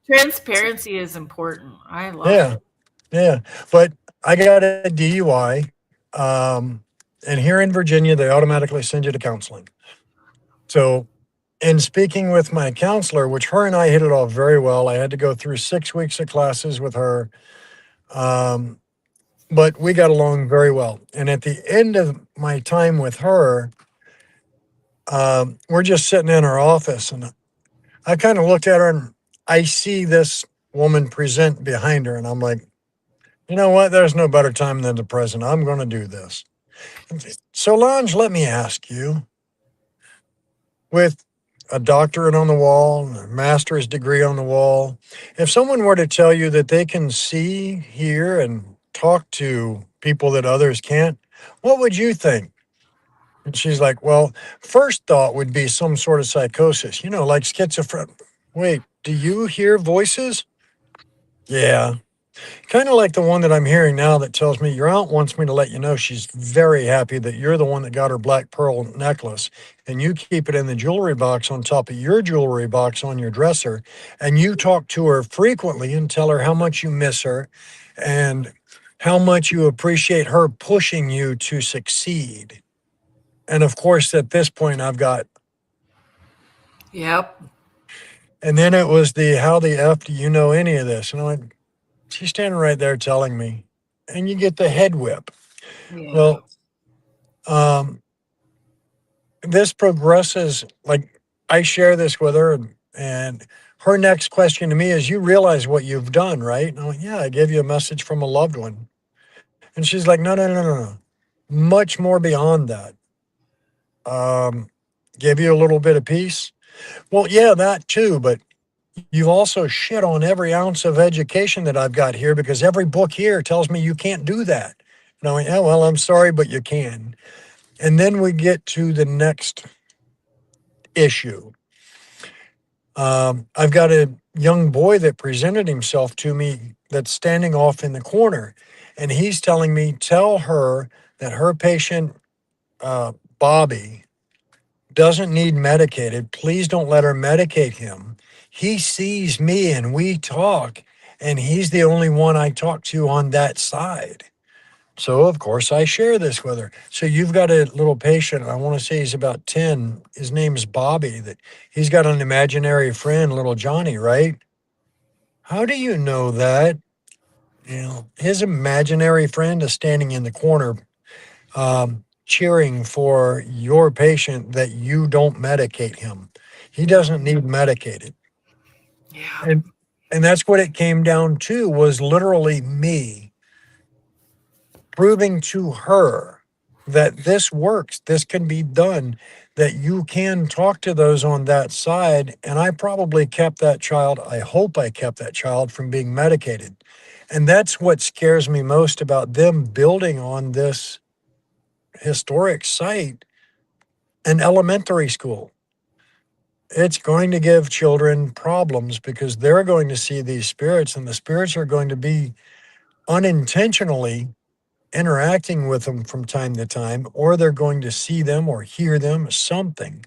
Transparency is important. I love Yeah, it. yeah. But I got a DUI. And here in Virginia, they automatically send you to counseling. So, in speaking with my counselor, which her and I hit it off very well, I had to go through 6 weeks of classes with her. But we got along very well. And at the end of my time with her, we're just sitting in her office, and I kind of looked at her and I see this woman present behind her, and I'm like, you know what? There's no better time than the present. I'm going to do this. Solange, let me ask you, with a doctorate on the wall, a master's degree on the wall, if someone were to tell you that they can see, hear, and talk to people that others can't, what would you think? And she's like, well, first thought would be some sort of psychosis, like schizophrenia. Wait, do you hear voices? Yeah. Kind of like the one that I'm hearing now that tells me your aunt wants me to let you know she's very happy that you're the one that got her black pearl necklace and you keep it in the jewelry box on top of your jewelry box on your dresser. And you talk to her frequently and tell her how much you miss her and how much you appreciate her pushing you to succeed. And of course, at this point, I've got, Yep. and then it was how the F do you know any of this? And I'm like, she's standing right there telling me, and you get the head whip. Yeah. Well, this progresses, like I share this with her, and her next question to me is, you realize what you've done, right? And I'm like, yeah, I gave you a message from a loved one. And she's like, no, no, no, no, no. Much more beyond that. Give you a little bit of peace. Well, yeah, that too, but you've also shit on every ounce of education that I've got here because every book here tells me you can't do that. And I went, yeah, well, I'm sorry, but you can. And then we get to the next issue. I've got a young boy that presented himself to me that's standing off in the corner. And he's telling me, tell her that her patient, Bobby, doesn't need medicated. Please don't let her medicate him. He sees me and we talk, and he's the only one I talk to on that side. So, of course, I share this with her. So you've got a little patient, I want to say he's about 10. His name's Bobby, that he's got an imaginary friend, little Johnny, right? How do you know that? His imaginary friend is standing in the corner cheering for your patient that you don't medicate him. He doesn't need medicated. Yeah. And that's what it came down to, was literally me proving to her that this works, this can be done, that you can talk to those on that side. And I probably kept that child, I hope I kept that child from being medicated. And that's what scares me most about them building on this historic site, an elementary school. It's going to give children problems because they're going to see these spirits, and the spirits are going to be unintentionally interacting with them from time to time, or they're going to see them or hear them, something.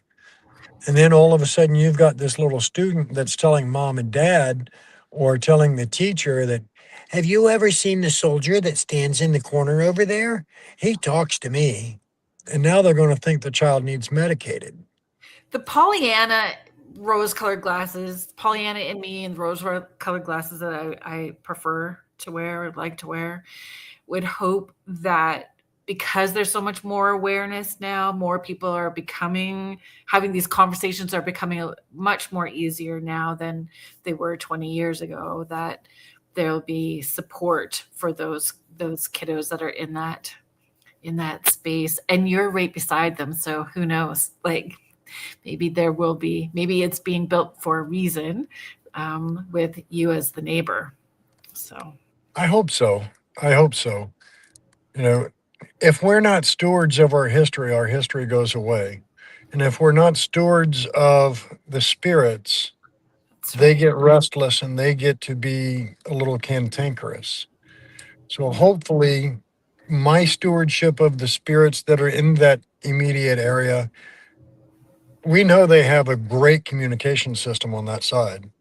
And then all of a sudden you've got this little student that's telling mom and dad or telling the teacher that, have you ever seen the soldier that stands in the corner over there? He talks to me. And now they're going to think the child needs medicated. The Pollyanna rose-colored glasses, Pollyanna in me and rose-colored glasses that I prefer to wear, or like to wear, would hope that because there's so much more awareness now, more people are having these conversations are becoming much more easier now than they were 20 years ago, that there'll be support for those kiddos that are in that in that space, and you're right beside them. So who knows? Like maybe there will be, maybe it's being built for a reason, with you as the neighbor. So I hope so. I hope so. You know, if we're not stewards of our history goes away. And if we're not stewards of the spirits, that's they right. get restless and they get to be a little cantankerous. So Yeah. hopefully, my stewardship of the spirits that are in that immediate area, we know they have a great communication system on that side.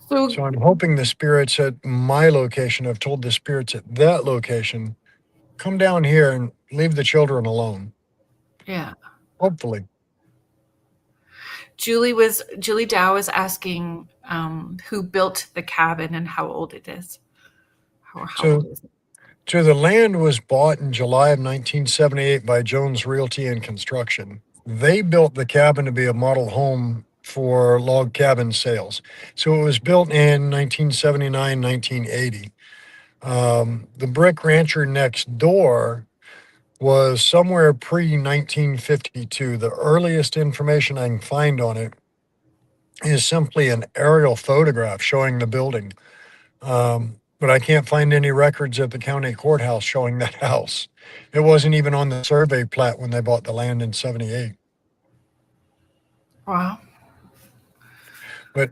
So So I'm hoping the spirits at my location have told the spirits at that location, come down here and leave the children alone. yeah. Hopefully. Julie Dow was asking, who built the cabin and how old it is. How old So, is it? so the land was bought in July of 1978 by Jones Realty and Construction. They built the cabin to be a model home for log cabin sales. So it was built in 1979, 1980. The brick rancher next door was somewhere pre 1952. The earliest information I can find on it is simply an aerial photograph showing the building. But I can't find any records at the county courthouse showing that house. It wasn't even on the survey plat when they bought the land in 78. Wow. But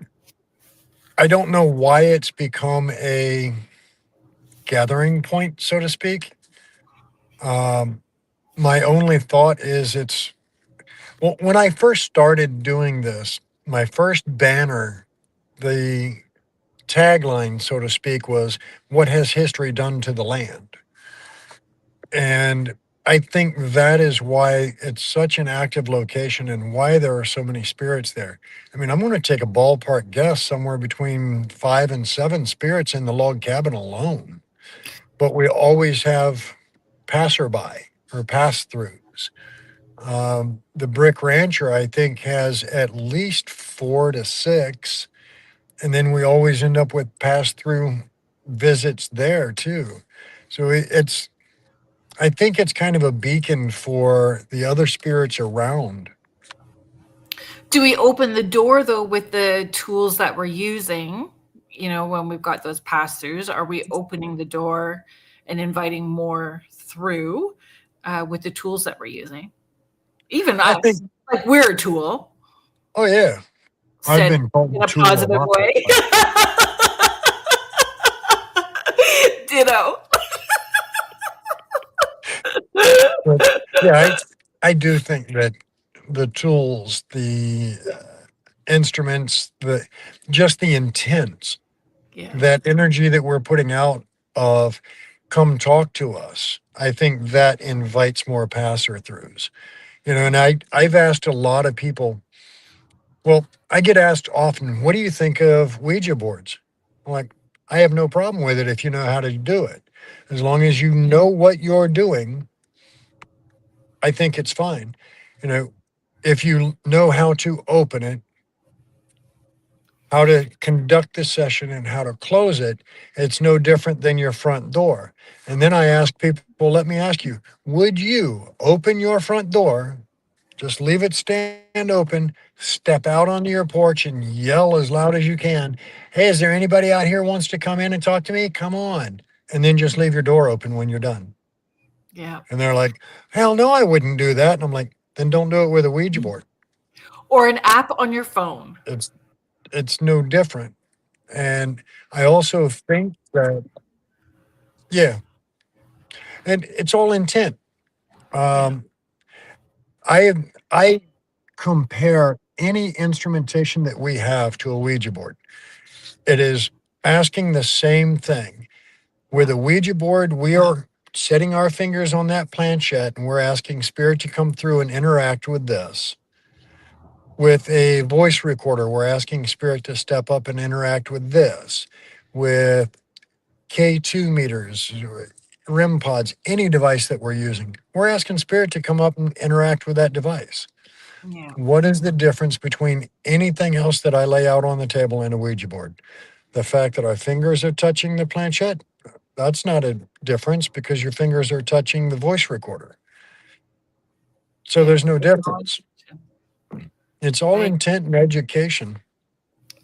I don't know why it's become a gathering point, so to speak. My only thought is well, when I first started doing this, my first banner, the tagline, so to speak, was, "What has history done to the land?" And I think that is why it's such an active location and why there are so many spirits there. I mean, I'm going to take a ballpark guess somewhere between 5 and 7 spirits in the log cabin alone. But we always have passerby or pass throughs. The Brick Rancher, I think, has at least 4 to 6. And then we always end up with pass through visits there too. So I think it's kind of a beacon for the other spirits around. Do we open the door though with the tools that we're using? You know, when we've got those pass throughs, are we opening the door and inviting more through, with the tools that we're using? Even I think, us, like we're a tool, oh yeah, I've said been called in a a tool a positive lot. way. Ditto. But yeah, I do think that the tools, the instruments, just the intents, Yeah. that energy that we're putting out of come talk to us, I think that invites more passer throughs. And I've asked a lot of people, well, I get asked often, what do you think of Ouija boards? I'm like, I have no problem with it if you know how to do it. As long as you know what you're doing, I think it's fine. You know, if you know how to open it, how to conduct the session and how to close it, it's no different than your front door. And then I ask people, let me ask you, would you open your front door, just leave it stand open, step out onto your porch and yell as loud as you can, hey, is there anybody out here who wants to come in and talk to me? Come on. And then just leave your door open when you're done. Yeah. And they're like, hell no, I wouldn't do that. And I'm like, then don't do it with a Ouija board. Or an app on your phone. It's no different. And I also think that, yeah, and it's all intent. Yeah. Um, I compare any instrumentation that we have to a Ouija board. It is asking the same thing. With a Ouija board, we are setting our fingers on that planchette and we're asking spirit to come through and interact with this. With a voice recorder, we're asking spirit to step up and interact with this. With K2 meters, REM pods, any device that we're using, we're asking spirit to come up and interact with that device. Yeah. What is the difference between anything else that I lay out on the table and a Ouija board? The fact that our fingers are touching the planchette, that's not a difference because your fingers are touching the voice recorder. So Yeah. there's no difference. It's all I intent and education.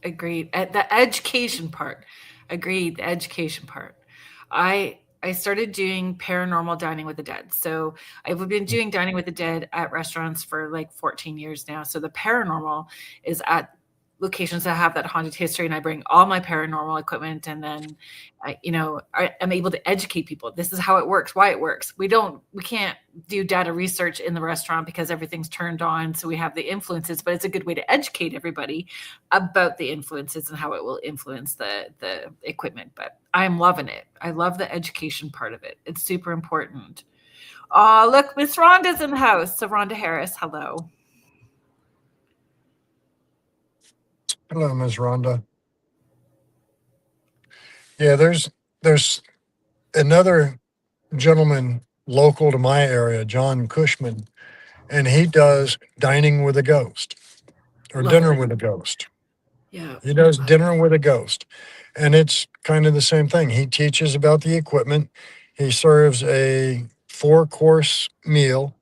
agreed. At the education part, agreed. The education part. I started doing paranormal dining with the dead. So I've been doing dining with the dead at restaurants for like 14 years now. So the paranormal is at locations that have that haunted history, and I bring all my paranormal equipment, and then I'm able to educate people. This is how it works, why it works. We can't do data research in the restaurant because everything's turned on, so we have the influences, but it's a good way to educate everybody about the influences and how it will influence the equipment. But I'm loving it. I love the education part of it. It's super important. Oh, look, Miss Rhonda's in the house. So Rhonda Harris, hello. Hello, Ms. Rhonda. Yeah, there's another gentleman local to my area, John Cushman, and he does dining with a ghost or Love dinner it. with a ghost. Yeah. He does dinner with a ghost. And it's kind of the same thing. He teaches about the equipment. He serves a 4-course meal,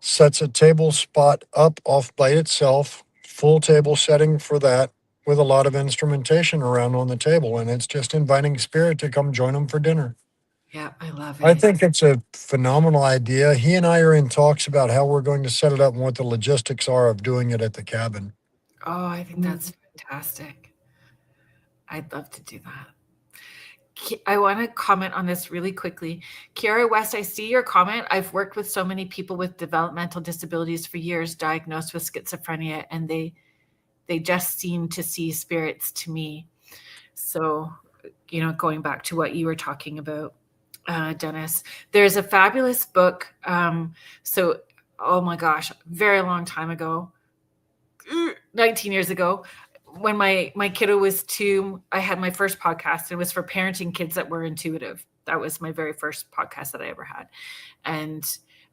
sets a table spot up off by itself, full table setting for that, with a lot of instrumentation around on the table. And it's just inviting spirit to come join him for dinner. Yeah, I love I it. think it's a phenomenal idea. He and I are in talks about how we're going to set it up and what the logistics are of doing it at the cabin. Oh, I think that's fantastic. I'd love to do that. I want to comment on this really quickly. Kiara West, I see your comment. I've worked with so many people with developmental disabilities for years, diagnosed with schizophrenia, and they just seem to see spirits to me. So, going back to what you were talking about, Dennis, there's a fabulous book. Oh my gosh, very long time ago, 19 years ago, when my kiddo was 2, I had my first podcast. It was for parenting kids that were intuitive. That was my very first podcast that I ever had. And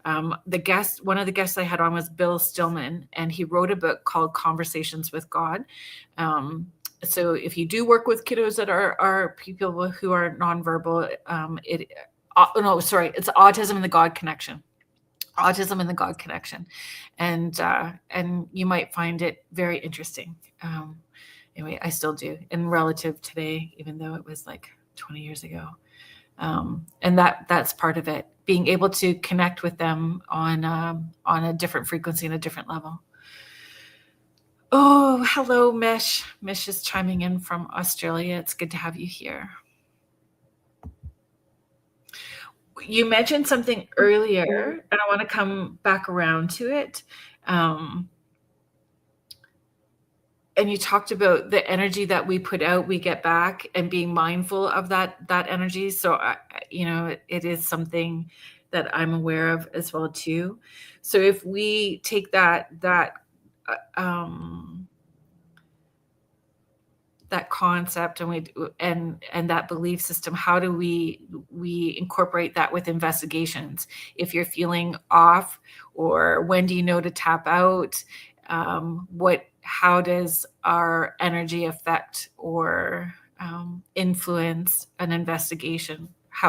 one of the guests I had on was Bill Stillman, and he wrote a book called Conversations with God. So if you do work with kiddos that are people who are nonverbal, it's Autism and the God Connection. Autism and the God Connection, and you might find it very interesting. Anyway, I still do, and relative today, even though it was like 20 years ago. And that's part of it, being able to connect with them on a different frequency and a different level. Oh, hello, Mish. Mish is chiming in from Australia. It's good to have you here. You mentioned something earlier, and I want to come back around to it. And you talked about the energy that we put out, we get back, and being mindful of that energy. So, it is something that I'm aware of as well too. So if we take that concept and that belief system, how do we incorporate that with investigations? If you're feeling off, or when do you know to tap out? How does our energy affect or influence an investigation?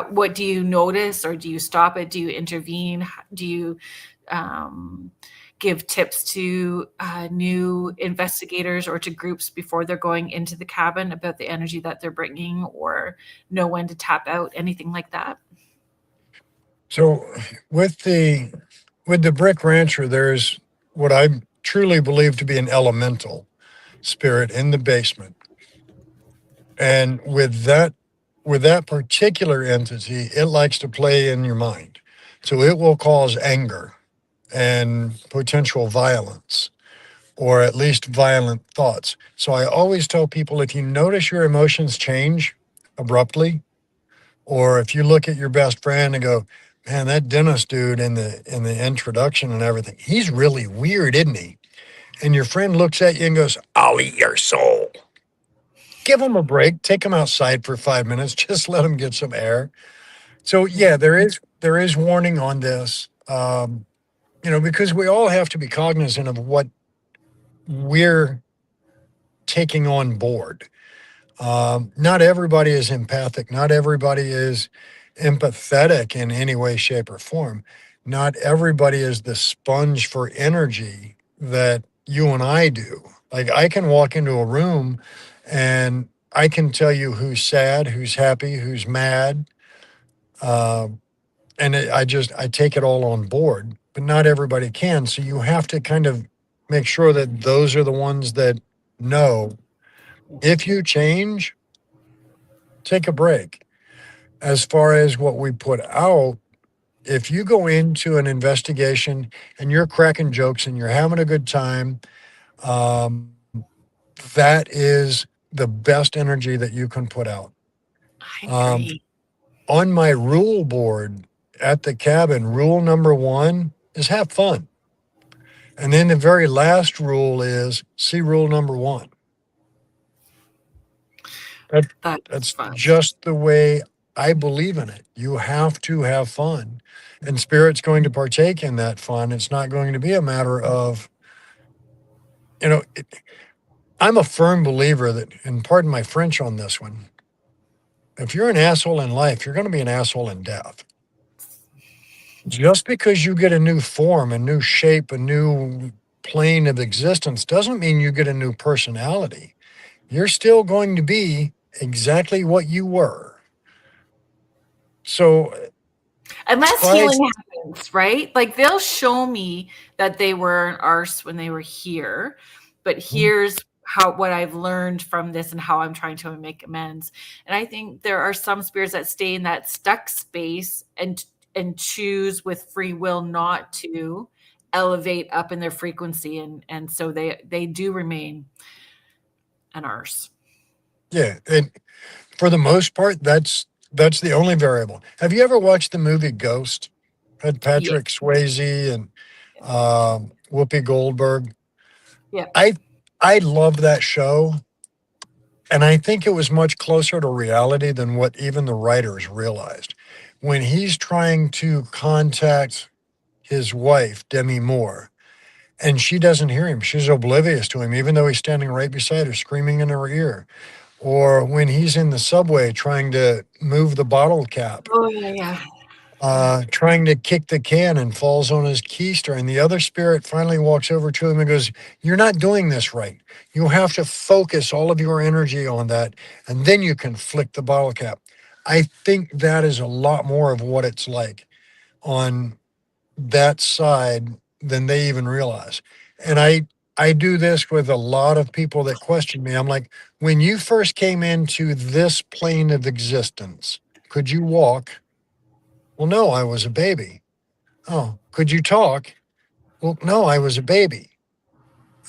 What do you notice, or do you stop it? Do you intervene? Do you give tips to new investigators or to groups before they're going into the cabin about the energy that they're bringing, or know when to tap out, anything like that? So with the Brick Rancher, there's what I truly believe to be an elemental spirit in the basement. And with that particular entity, it likes to play in your mind. So it will cause anger and potential violence, or at least violent thoughts. So I always tell people, if you notice your emotions change abruptly, or if you look at your best friend and go, man, that Dennis dude in the introduction and everything, he's really weird, isn't he? And your friend looks at you and goes, I'll eat your soul. Give him a break. Take him outside for 5 minutes. Just let him get some air. So yeah, there is warning on this, because we all have to be cognizant of what we're taking on board. Not everybody is empathic. Not everybody is empathetic in any way, shape, or form. not everybody is the sponge for energy that you and I do. Like I can walk into a room and I can tell you who's sad, who's happy, who's mad. Uh, I take it all on board, but not everybody can. So you have to kind of make sure that those are the ones that know if you change, take a break. As far as what we put out, if you go into an investigation and you're cracking jokes and you're having a good time, um, that is the best energy that you can put out. I Um, agree. on my rule board at the cabin, rule number 1 is have fun. And then the very last rule is see rule number 1. That's That's fun. just the way I believe in it. You have to have fun. And Spirit's going to partake in that fun. It's not going to be a matter of, you know, I'm a firm believer that, and pardon my French on this one, if you're an asshole in life, you're going to be an asshole in death. Just because you get a new form, a new shape, a new plane of existence doesn't mean you get a new personality. You're still going to be exactly what you were. So Unless try, healing happens, right? Like they'll show me that they were an arse when they were here, but here's what I've learned from this and how I'm trying to make amends. And I think there are some spirits that stay in that stuck space and choose with free will not to elevate up in their frequency, and so they do remain an arse. yeah, and for the most part, that's the only variable. Have you ever watched the movie Ghost? Had Yeah. Patrick Swayze and Whoopi Goldberg. Yeah. I love that show, and I think it was much closer to reality than what even the writers realized. When he's trying to contact his wife, Demi Moore, and she doesn't hear him, she's oblivious to him, even though he's standing right beside her, screaming in her ear. Or when he's in the subway trying to move the bottle cap, Oh yeah. trying to kick the can and falls on his keister. And the other spirit finally walks over to him and goes, "You're not doing this right. You have to focus all of your energy on that, and then you can flick the bottle cap." I think that is a lot more of what it's like on that side than they even realize. And I do this with a lot of people that question me. I'm like, when you first came into this plane of existence, could you walk? Well, no, I was a baby. Oh, could you talk? Well, no, I was a baby.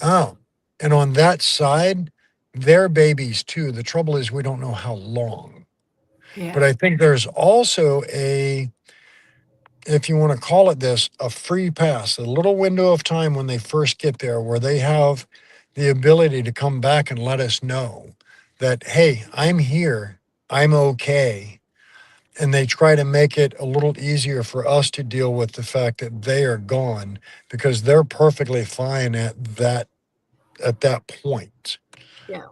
Oh, and on that side, they're babies too. The trouble is we don't know how long. Yeah. But I think there's also a, if you want to call it this, a free pass, a little window of time when they first get there where they have the ability to come back and let us know that, hey, I'm here, I'm okay. And they try to make it a little easier for us to deal with the fact that they are gone because they're perfectly fine at that point. Yeah.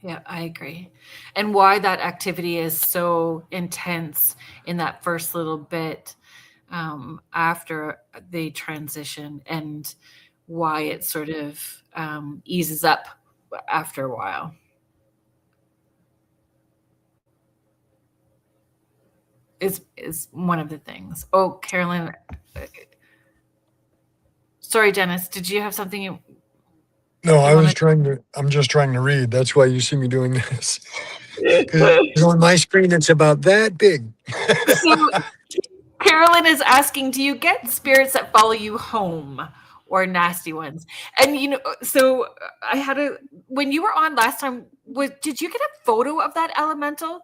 Yeah, I agree. And why that activity is so intense in that first little bit after they transition, and why it sort of eases up after a while. Is one of the things. Oh, Carolyn. Sorry, Dennis. Did you have something you? No, I'm just trying to read. That's why you see me doing this. Because on my screen, it's about that big. So Carolyn is asking, do you get spirits that follow you home or nasty ones? And, so I had when you were on last time, did you get a photo of that elemental?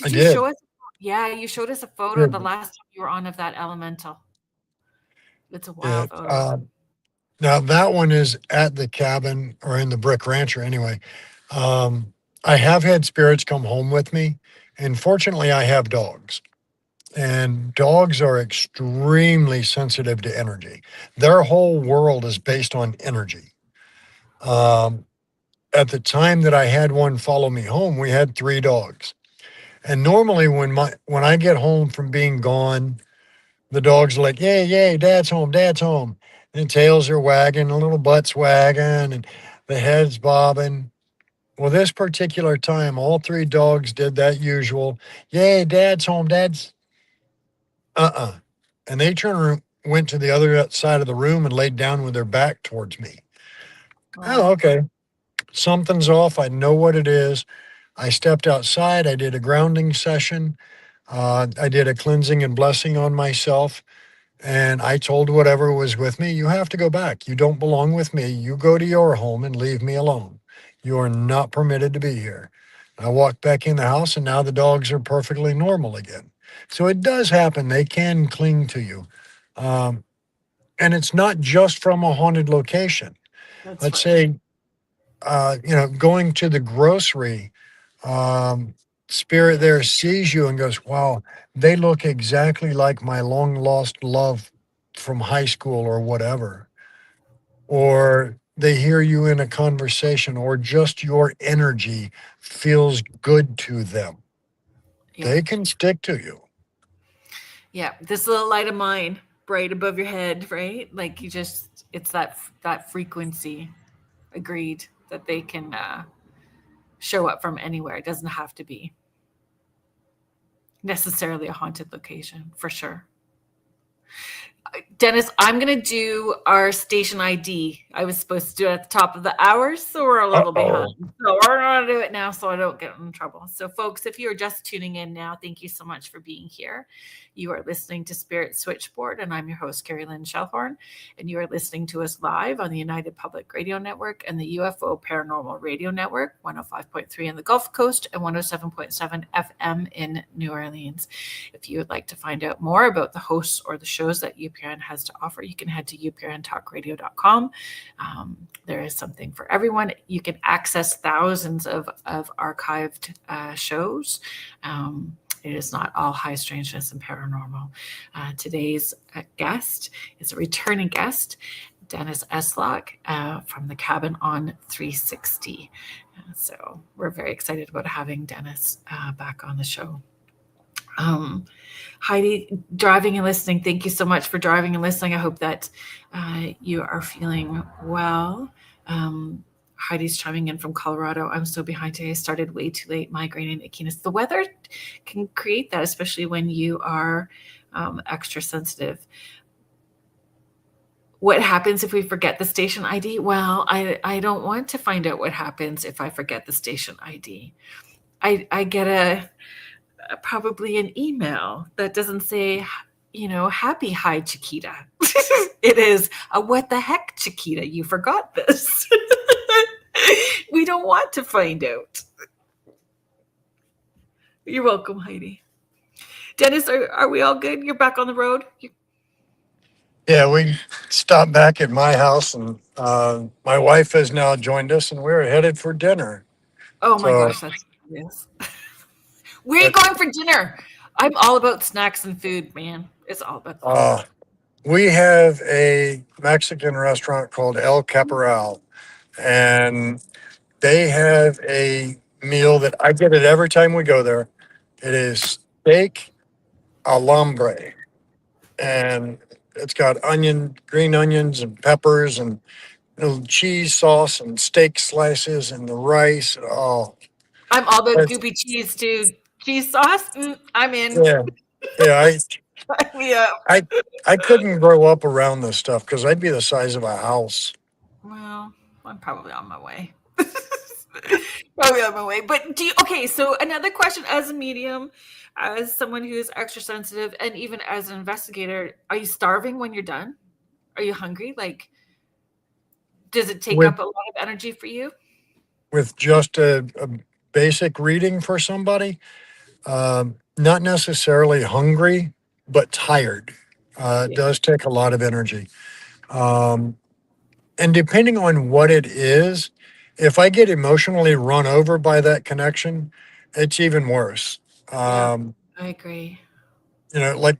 I did. Show us? Yeah, you showed us a photo the last time you were on of that elemental. It's a wild photo. Now that one is at the cabin or in the brick rancher anyway. I have had spirits come home with me, and fortunately I have dogs. And dogs are extremely sensitive to energy. Their whole world is based on energy. At the time that I had one follow me home, we had 3 dogs. And normally when I get home from being gone, the dog's like, yay, yay, dad's home, dad's home. And tails are wagging, a little butt's wagging, and the head's bobbing. Well, this particular time, all three dogs did that usual, yay, dad's home, dad's. And they went to the other side of the room and laid down with their back towards me. Oh, Wow. okay. Something's off. I know what it is. I stepped outside. I did a grounding session. I did a cleansing and blessing on myself. And I told whatever was with me, you have to go back. You don't belong with me. You go to your home and leave me alone. You are not permitted to be here. I walked back in the house, and now the dogs are perfectly normal again. So it does happen. They can cling to you. Um, and it's not just from a haunted location. That's Let's right. say, going to the grocery, spirit there sees you and goes, wow, they look exactly like my long lost love from high school or whatever. Or they hear you in a conversation, or just your energy feels good to them. Yeah. They can stick to you. Yeah. This little light of mine, bright above your head, right? Like it's that frequency. Agreed that they can show up from anywhere. It doesn't have to be necessarily a haunted location, for sure. Dennis, I'm going to do our station ID. I was supposed to do it at the top of the hour, so we're a little behind. So we're going to do it now so I don't get in trouble. So, folks, if you are just tuning in now, thank you so much for being here. You are listening to Spirit Switchboard, and I'm your host, Carrie Lynn Shellhorn, and you are listening to us live on the United Public Radio Network and the UFO Paranormal Radio Network, 105.3 in the Gulf Coast and 107.7 FM in New Orleans. If you would like to find out more about the hosts or the shows that UPRN has to offer, you can head to uprntalkradio.com. There is something for everyone. You can access thousands of archived shows. It is not all high strangeness and paranormal. Today's guest is a returning guest, Dennis Estlock from the Cabin on 360. So we're very excited about having Dennis back on the show. Heidi, driving and listening, thank you so much for driving and listening. I hope that you are feeling well. Heidi's chiming in from Colorado. I'm so behind today. I started way too late, migraine and ickiness. The weather can create that, especially when you are extra sensitive. What happens if we forget the station ID? Well, I don't want to find out what happens if I forget the station ID. I get probably an email that doesn't say, happy hi, Chiquita. It is a what the heck, Chiquita, you forgot this. We don't want to find out. You're welcome, Heidi. Dennis, are we all good? You're back on the road? Yeah, we stopped back at my house, and my wife has now joined us, and we're headed for dinner. Oh my gosh, that's yes. Where are you going for dinner? I'm all about snacks and food, man. It's all about food. We have a Mexican restaurant called El Caporal, and they have a meal that I get it every time we go there. It is steak alambre, and it's got green onions and peppers and cheese sauce and steak slices and the rice. Oh, I'm all about goopy cheese too. Cheese sauce? I'm in. Yeah. Yeah. I couldn't grow up around this stuff because I'd be the size of a house. Well, I'm probably on my way. But so another question, as a medium, as someone who is extra sensitive, and even as an investigator, are you starving when you're done? Are you hungry? Like, does it take up a lot of energy for you? With just a basic reading for somebody, not necessarily hungry, but tired. It does take a lot of energy. And depending on what it is, if I get emotionally run over by that connection, it's even worse. I agree. Like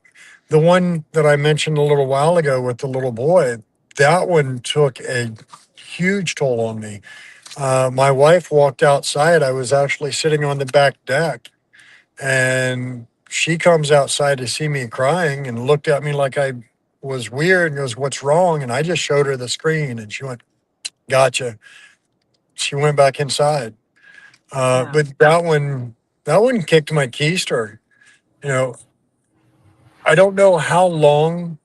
the one that I mentioned a little while ago with the little boy, that one took a huge toll on me. My wife walked outside. I was actually sitting on the back deck, and she comes outside to see me crying and looked at me like I was weird and goes, "What's wrong?" And I just showed her the screen and she went, "Gotcha." She went back inside. Yeah. But that one kicked my keister. You know, I don't know how long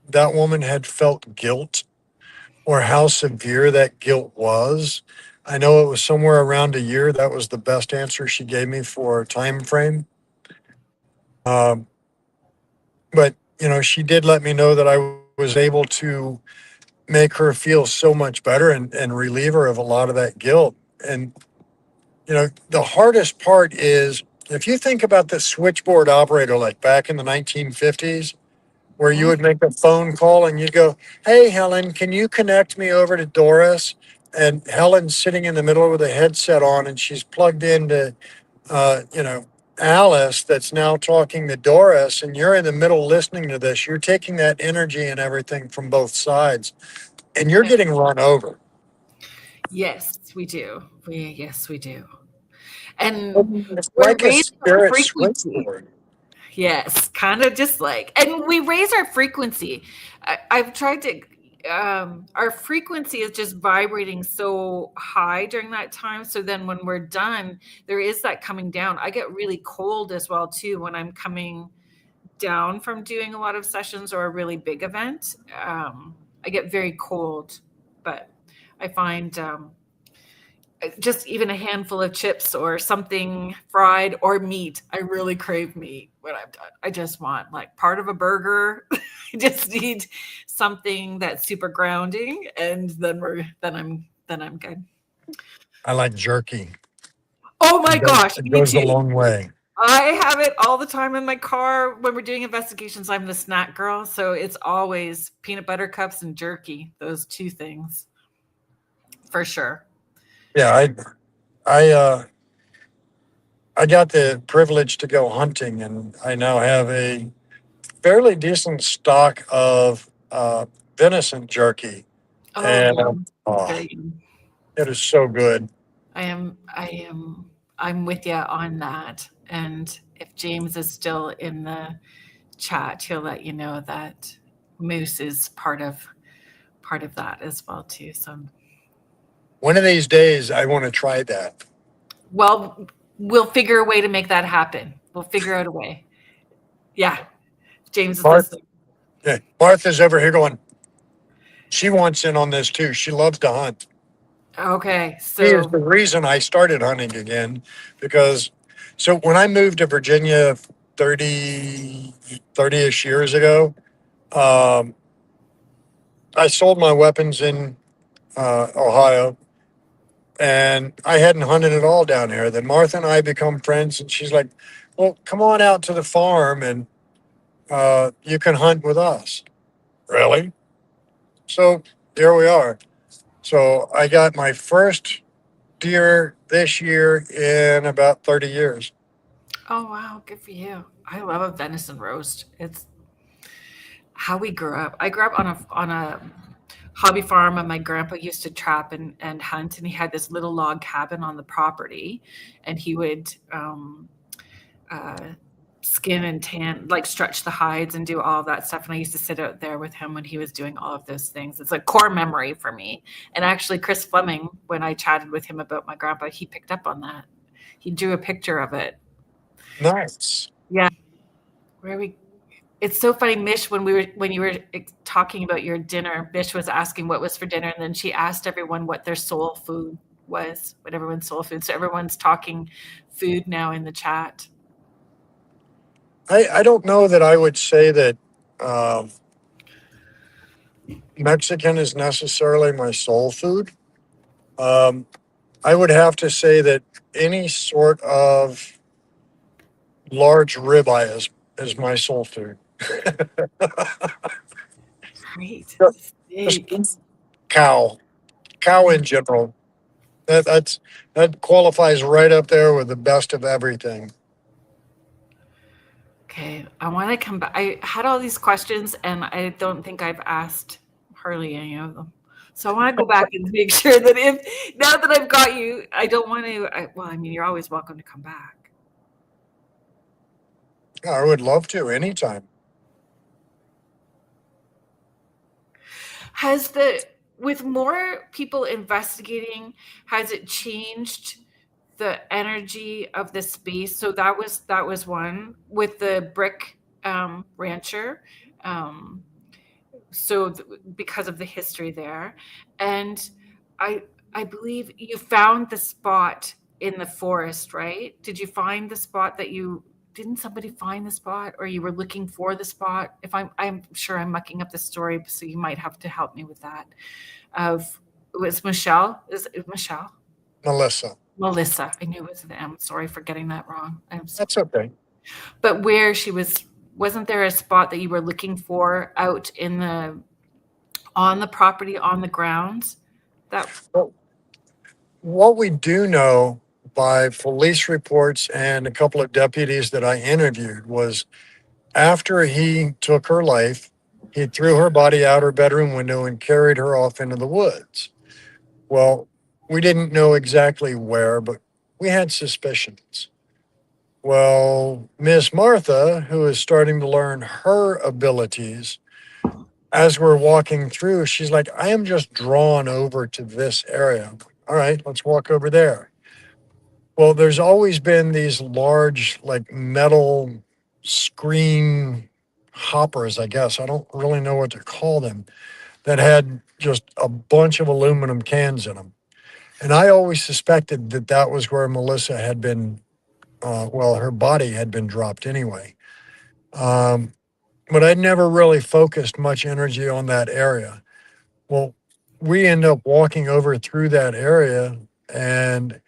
that woman had felt guilt or how severe that guilt was. I know it was somewhere around a year. That was the best answer she gave me for time frame. Um, but she did let me know that I was able to make her feel so much better and relieve her of a lot of that guilt. And the hardest part is if you think about the switchboard operator, like back in the 1950s, where you Mhm. would make a phone call and you'd go, "Hey, Helen, can you connect me over to Doris?" And Helen's sitting in the middle with a headset on and she's plugged into, uh, you know, Alice that's now talking to Doris, and you're in the middle listening to this. You're taking that energy and everything from both sides, and you're Yeah. getting run over. Yes, we do. Yes, we do. And It's we like a raise our spirit frequency. switchboard. Yes, kind of just like, and we raise our frequency. I've tried to, our frequency is just vibrating so high during that time. So then when we're done, there is that coming down. I get really cold as well, too, when I'm coming down from doing a lot of sessions or a really big event. I get very cold, but I find, just even a handful of chips or something fried or meat. I really crave meat when I'm done. I just want like part of a burger. I just need something that's super grounding, and then I'm good. I like jerky. Oh my gosh, It me goes a too. long way. I have it all the time in my car when we're doing investigations. I'm the snack girl, so it's always peanut butter cups and jerky. Those two things for sure. Yeah, I got the privilege to go hunting, and I now have a fairly decent stock of venison jerky, Oh, and yum. oh, Very yum. it is so good. I'm with you on that. And if James is still in the chat, he'll let you know that moose is part of that as well too. So, One of these days, I want to try that. well, we'll figure a way to make that happen. We'll figure out a way. Yeah, James is Martha, listening. yeah, Martha's over here going. She wants in on this too. She loves to hunt. Okay, She is so the reason I started hunting again because so when I moved to Virginia 30-ish years ago, um, I sold my weapons in Ohio, and I hadn't hunted at all down here. Then Martha and I become friends, and she's like, "Well, come on out to the farm and you can hunt with us." Really? So here we are. So I got my first deer this year in about 30 years. oh wow, good for you. I love a venison roast. It's how we grew up. I grew up on a hobby farm, and my grandpa used to trap and hunt, and he had this little log cabin on the property, and he would uh, skin and tan, like stretch the hides and do all of that stuff. And I used to sit out there with him when he was doing all of those things. It's a core memory for me. And actually, Chris Fleming, when I chatted with him about my grandpa, he picked up on that. He drew a picture of it. Nice. Yeah, where we it's so funny, Mish, when you were talking about your dinner, Mish was asking what was for dinner, and then she asked everyone what their soul food was, what everyone's soul food. So everyone's talking food now in the chat. I don't know that I would say that um, Mexican is necessarily my soul food. Um, I would have to say that any sort of large ribeye is my soul food. Great. Just Steak. cow, cow in general. That qualifies right up there with the best of everything. Okay, I want to come back. I had all these questions, and I don't think I've asked hardly any of them. So I want to go back and make sure that if now that I've got you, I don't want to. Well, I mean, you're always welcome to come back. I would love to anytime. With more people investigating, has it changed the energy of the space? So that was one with the brick rancher. Um, because of the history there, and I I believe you found the spot in the forest, right? Did you find the spot that you didn't somebody find the spot, or you were looking for the spot? If I'm sure I'm mucking up the story, so you might have to help me with that. Of it was Michelle? Is it Michelle? Melissa. Melissa. I knew it was the M. Sorry for getting that wrong. I'm sorry. That's okay. But where she was, wasn't there a spot that you were looking for out in the on the property, on the grounds? That Well, what we do know by police reports and a couple of deputies that I interviewed was after he took her life, he threw her body out her bedroom window and carried her off into the woods. Well, we didn't know exactly where, but we had suspicions. Well, Miss Martha, who is starting to learn her abilities, as we're walking through, she's like, I am just drawn over to this area. All right, let's walk over there. Well, there's always been these large, like metal screen hoppers, I guess. I don't really know what to call them, that had just a bunch of aluminum cans in them. And I always suspected that that was where Melissa had been, well, her body had been dropped anyway. Um, but I'd never really focused much energy on that area. Well, we end up walking over through that area, and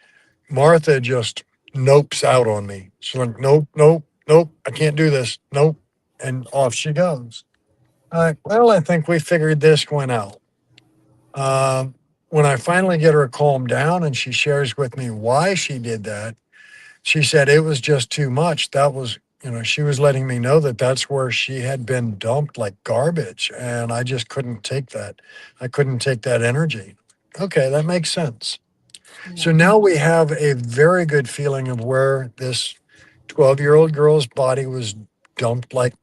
Martha just nopes out on me. She's like, nope, nope, nope, I can't do this. Nope. And off she goes. All right, well, I think we figured this one out. Um, when I finally get her calmed down and she shares with me why she did that, she said it was just too much. That was, she was letting me know that that's where she had been dumped like garbage. And I just couldn't take that. I couldn't take that energy. Okay, that makes sense. So now we have a very good feeling of where this 12-year-old girl's body was dumped like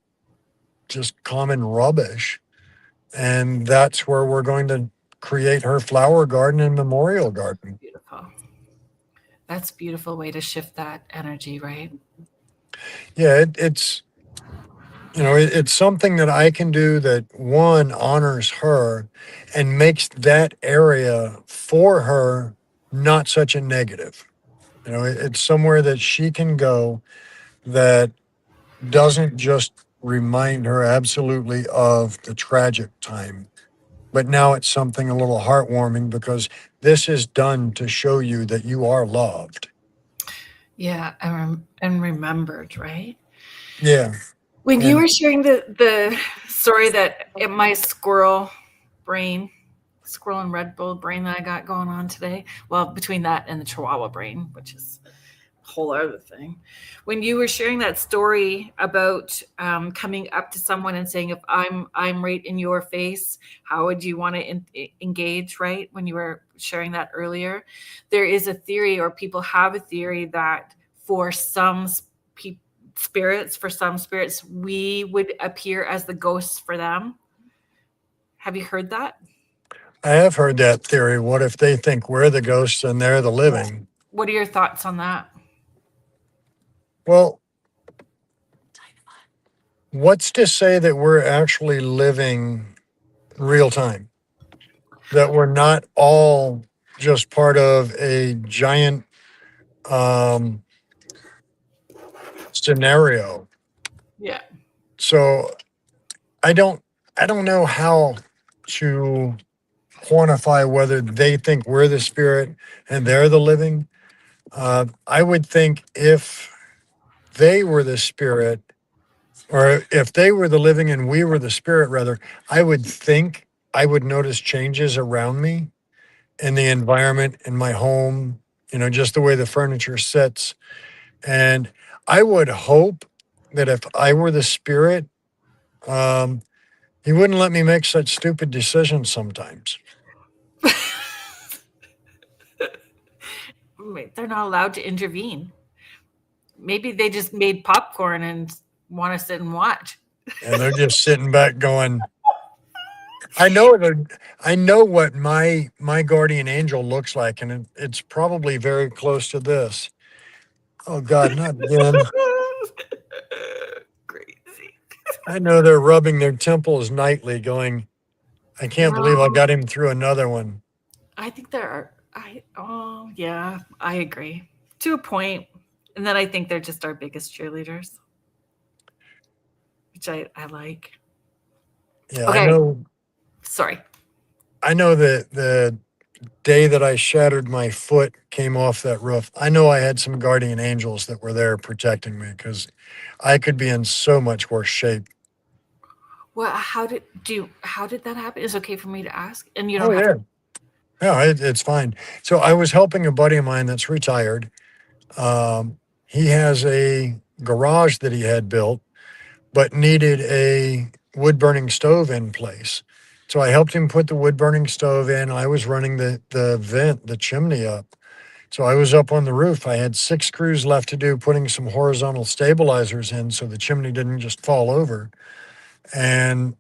just common rubbish. And that's where we're going to create her flower garden and memorial garden. beautiful. That's a beautiful way to shift that energy, right? Yeah, it's it's something that I can do that one honors her and makes that area for her not such a negative. It's somewhere that she can go that doesn't just remind her absolutely of the tragic time, but now it's something a little heartwarming because this is done to show you that you are loved. Yeah, and remembered, right? Yeah. When you And were sharing the story that in my squirrel and Red Bull brain that I got going on today, well, between that and the Chihuahua brain, which is a whole other thing. When you were sharing that story about coming up to someone and saying, "If I'm right in your face, how would you want to engage?" Right? When you were sharing that earlier, there is a theory, or people have a theory that for some spirits, we would appear as the ghosts for them. Have you heard that? I have heard that theory. What if they think we're the ghosts and they're the living? What are your thoughts on that? Well, what's to say that we're actually living real time? That we're not all just part of a giant um, scenario. Yeah. So I don't know how to quantify whether they think we're the spirit and they're the living. I would think if they were the spirit, or if they were the living and we were the spirit, rather, I would think I would notice changes around me in the environment, in my home, just the way the furniture sits. And I would hope that if I were the spirit, um, he wouldn't let me make such stupid decisions sometimes. Wait, they're not allowed to intervene. Maybe they just made popcorn and want to sit and watch. And they're just sitting back going, I know what my guardian angel looks like, and it's probably very close to this. Oh God, not again. Crazy. I know they're rubbing their temples nightly, going, I can't believe I got him through another one. I think yeah, I agree. To a point. And then I think they're just our biggest cheerleaders. Which I like. Yeah, Okay. Sorry. I know that the day that I shattered my foot came off that roof. I know I had some guardian angels that were there protecting me because I could be in so much worse shape. Well, how did that happen? Is it okay for me to ask? And you don't have to. Yeah, it's fine. So I was helping a buddy of mine that's retired. He has a garage that he had built, but needed a wood burning stove in place. So I helped him put the wood burning stove in. I was running the chimney up. So I was up on the roof. I had 6 screws left to do, putting some horizontal stabilizers in so the chimney didn't just fall over. And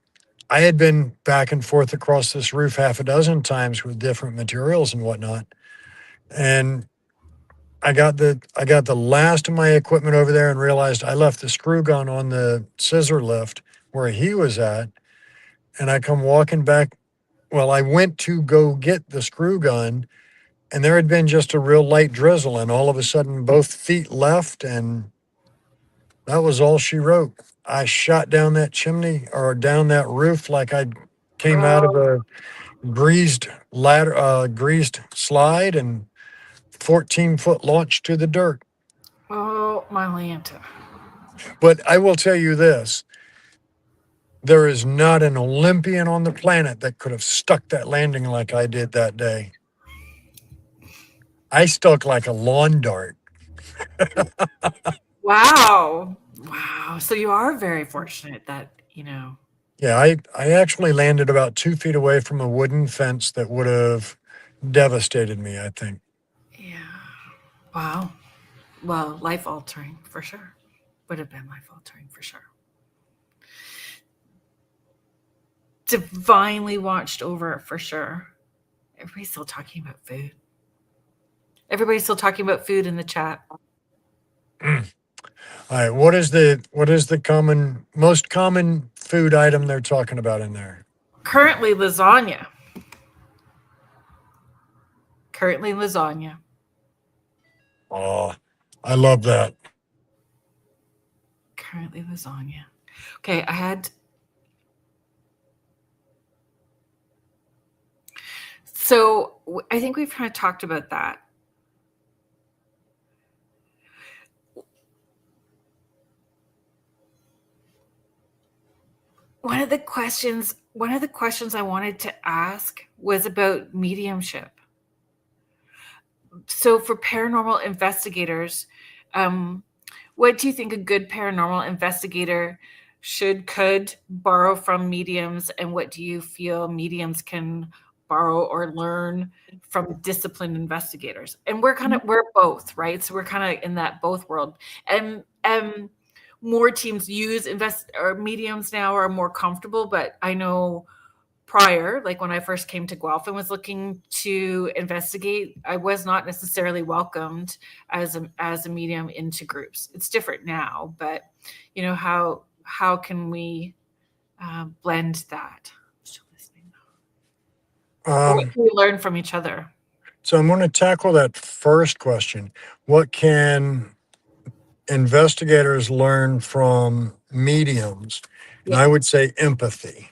I had been back and forth across this roof half a dozen times with different materials and whatnot. And I got the last of my equipment over there and realized I left the screw gun on the scissor lift where he was at. And I come walking back. Well, I went to go get the screw gun, and there had been just a real light drizzle, and all of a sudden both feet left, and that was all she wrote. I shot down that chimney or down that roof like I came out of a greased slide, and 14-foot launch to the dirt. Oh, my Lanta. But I will tell you this. There is not an Olympian on the planet that could have stuck that landing like I did that day. I stuck like a lawn dart. Wow. So you are very fortunate that, Yeah, I actually landed about 2 feet away from a wooden fence that would have devastated me, I think. Yeah. Wow. Well, life altering for sure. Would have been life altering for sure. Divinely watched over for sure. Everybody's still talking about food. Everybody's still talking about food in the chat. All right, what is the most common food item they're talking about in there? Currently lasagna. Oh, I love that. Currently lasagna. Okay, So I think we've kind of talked about that. One of the questions I wanted to ask was about mediumship. So for paranormal investigators, what do you think a good paranormal investigator could borrow from mediums, and what do you feel mediums can borrow or learn from disciplined investigators? And we're both, right? So we're kind of in that both world. And more teams use mediums now are more comfortable, but I know prior, like when I first came to Guelph and was looking to investigate, I was not necessarily welcomed as a medium into groups. It's different now, but how can we blend that? What can we learn from each other? So I'm going to tackle that first question. What can investigators learn from mediums? And I would say empathy.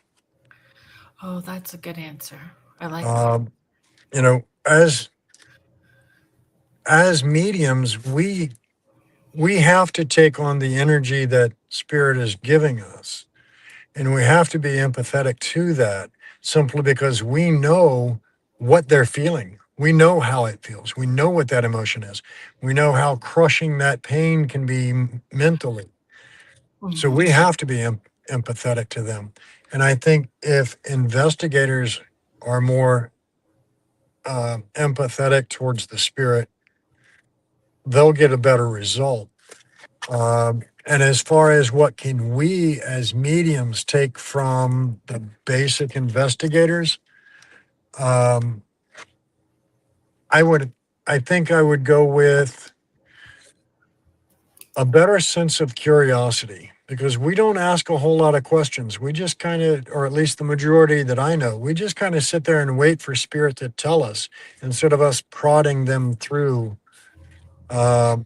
Oh, that's a good answer. I like that. As mediums, we have to take on the energy that spirit is giving us, and we have to be empathetic to that, simply because we know what they're feeling. We know how it feels. We know what that emotion is. We know how crushing that pain can be mentally. So we have to be empathetic to them. And I think if investigators are more empathetic towards the spirit, they'll get a better result. And as far as what can we as mediums take from the basic investigators, um, I think I would go with a better sense of curiosity, because we don't ask a whole lot of questions. We just kind of, or at least the majority that I know, we just kind of sit there and wait for spirit to tell us instead of us prodding them through uh,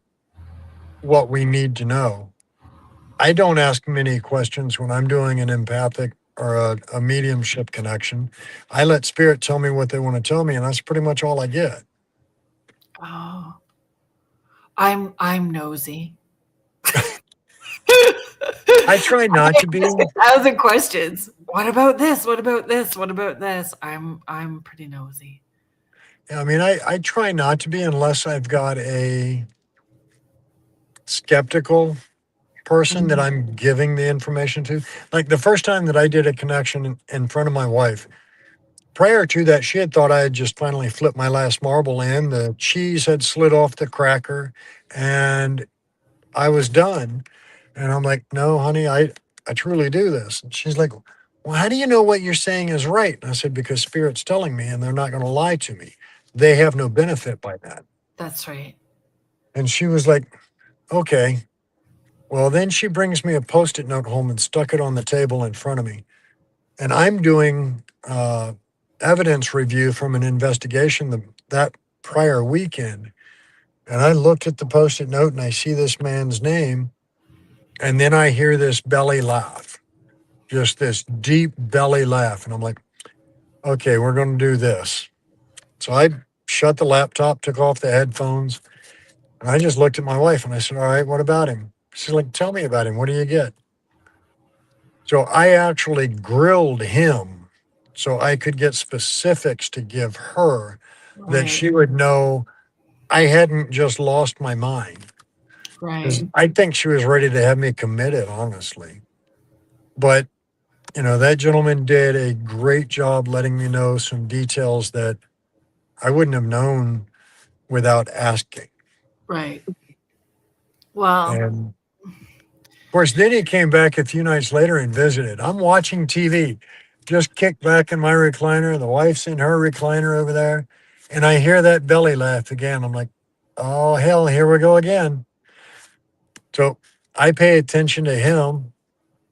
what we need to know. I don't ask many questions when I'm doing an empathic or a mediumship connection. I let spirit tell me what they want to tell me, and that's pretty much all I get. Oh, I'm nosy. I try not to be. 1,000 questions. What about this? What about this? What about this? I'm pretty nosy. I mean, I try not to be unless I've got a skeptical person that I'm giving the information to. Like the first time that I did a connection in front of my wife, prior to that, she had thought I had just finally flipped my last marble in. The cheese had slid off the cracker and I was done. And I'm like, no, honey, I truly do this. And she's like, well, how do you know what you're saying is right? And I said, because Spirit's telling me and they're not going to lie to me. They have no benefit by that. That's right. And she was like, okay. Well, then she brings me a Post-it note home and stuck it on the table in front of me. And I'm doing evidence review from an investigation that prior weekend. And I looked at the Post-it note and I see this man's name. And then I hear this belly laugh, just this deep belly laugh. And I'm like, okay, we're going to do this. So I shut the laptop, took off the headphones, and I just looked at my wife and I said, all right, what about him? She's like, tell me about him. What do you get? So I actually grilled him so I could get specifics to give her that she would know I hadn't just lost my mind. Right. I think she was ready to have me committed, honestly. But, that gentleman did a great job letting me know some details that I wouldn't have known without asking. Right. Well, And of course, then he came back a few nights later and visited. I'm watching TV, just kicked back in my recliner. The wife's in her recliner over there. And I hear that belly laugh again. I'm like, oh, hell, here we go again. So I pay attention to him.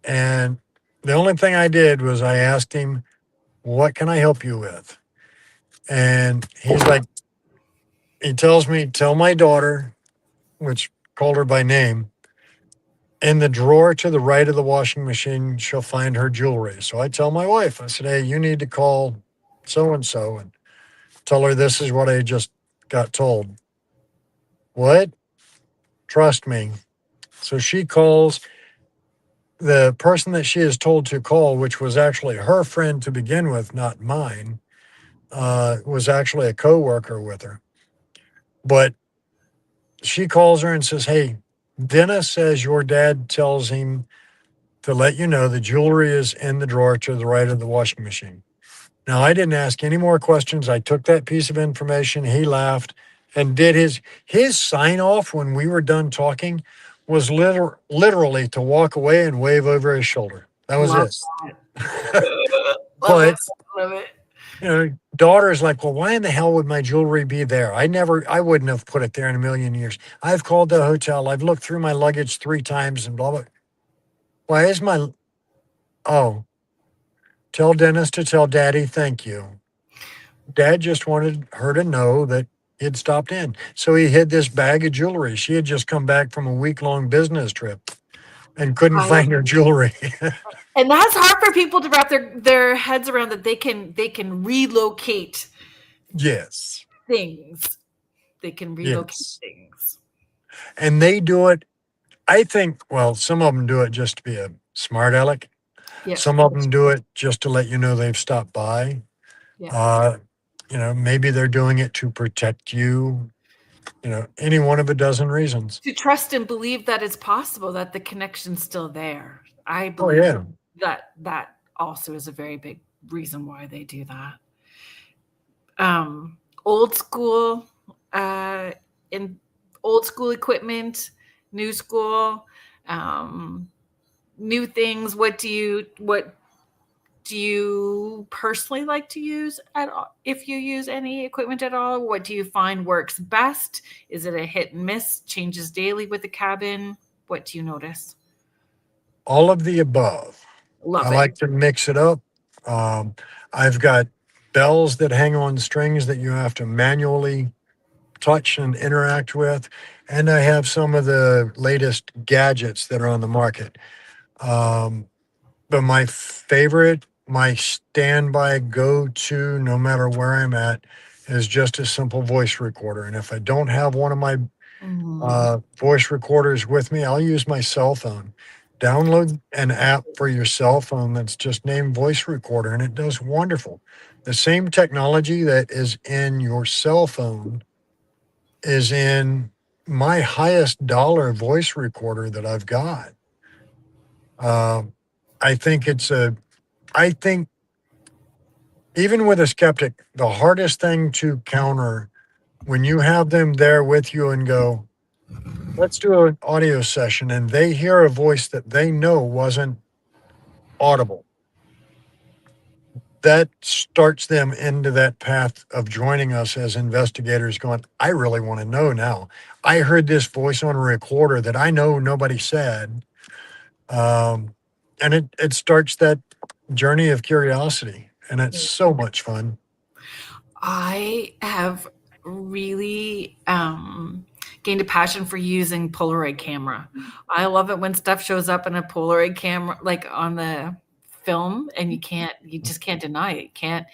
And the only thing I did was I asked him, what can I help you with? And he's like, he tells me, tell my daughter, which called her by name, in the drawer to the right of the washing machine, she'll find her jewelry. So I tell my wife, I said, hey, you need to call so-and-so and tell her this is what I just got told. What? Trust me. So she calls the person that she is told to call, which was actually her friend to begin with, not mine, was actually a coworker with her. But she calls her and says, hey, Dennis says your dad tells him to let you know the jewelry is in the drawer to the right of the washing machine. Now, I didn't ask any more questions. I took that piece of information. He laughed and did his sign off when we were done talking was literally to walk away and wave over his shoulder. That was love it. it. Love But, it. Love it. daughter's like, well, why in the hell would my jewelry be there? I wouldn't have put it there in a million years. I've called the hotel. I've looked through my luggage 3 times and blah, blah. Why is oh, tell Dennis to tell Daddy thank you. Dad just wanted her to know that he'd stopped in. So he hid this bag of jewelry. She had just come back from a week-long business trip and couldn't find her jewelry. And that's hard for people to wrap their heads around, that they can relocate Yes. things. They can relocate things. And they do it, I think, well, some of them do it just to be a smart aleck. Yeah. Some of them do it just to let you know they've stopped by. Yeah. Maybe they're doing it to protect you. Any one of a dozen reasons. To trust and believe that it's possible, that the connection's still there. I believe that also is a very big reason why they do that. Old school, in old school equipment, new school. new things. What do you personally like to use at all? If you use any equipment at all, what do you find works best? Is it a hit and miss, changes daily with the cabin? What do you notice? All of the above. I Love it. like to mix it up. Um, I've got bells that hang on strings that you have to manually touch and interact with. And I have some of the latest gadgets that are on the market. But my favorite, my standby go-to, no matter where I'm at, is just a simple voice recorder. And if I don't have one of my voice recorders with me, I'll use my cell phone. Download an app for your cell phone that's just named Voice Recorder, and it does wonderful. The same technology that is in your cell phone is in my highest dollar voice recorder that I've got. I think I think even with a skeptic, the hardest thing to counter when you have them there with you and go, let's do an audio session, and they hear a voice that they know wasn't audible. That starts them into that path of joining us as investigators going, I really want to know now. I heard this voice on a recorder that I know nobody said. And it starts that journey of curiosity, and it's so much fun. I have really gained a passion for using Polaroid camera. I love it when stuff shows up in a Polaroid camera, like on the film, and you just can't deny it. You can't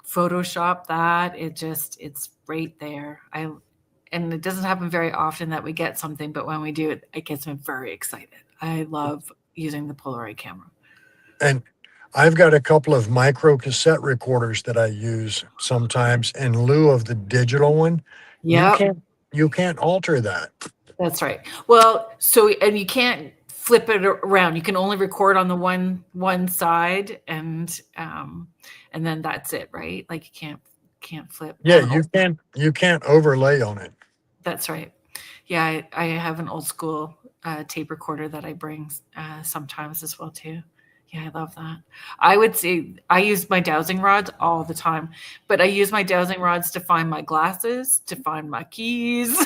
Photoshop that. It's right there. And it doesn't happen very often that we get something, but when we do, it gets me very excited. I love using the Polaroid camera. And I've got a couple of micro cassette recorders that I use sometimes in lieu of the digital one. Yeah, You can't alter that. that's right. Well, and you can't flip it around. You can only record on the one side, and then that's it, right? Like you can't flip. Yeah, you can't overlay on it. That's right. Yeah, I have an old school tape recorder that I bring sometimes as well too. Yeah, I love that. I would say I use my dowsing rods all the time, but I use my dowsing rods to find my glasses, to find my keys.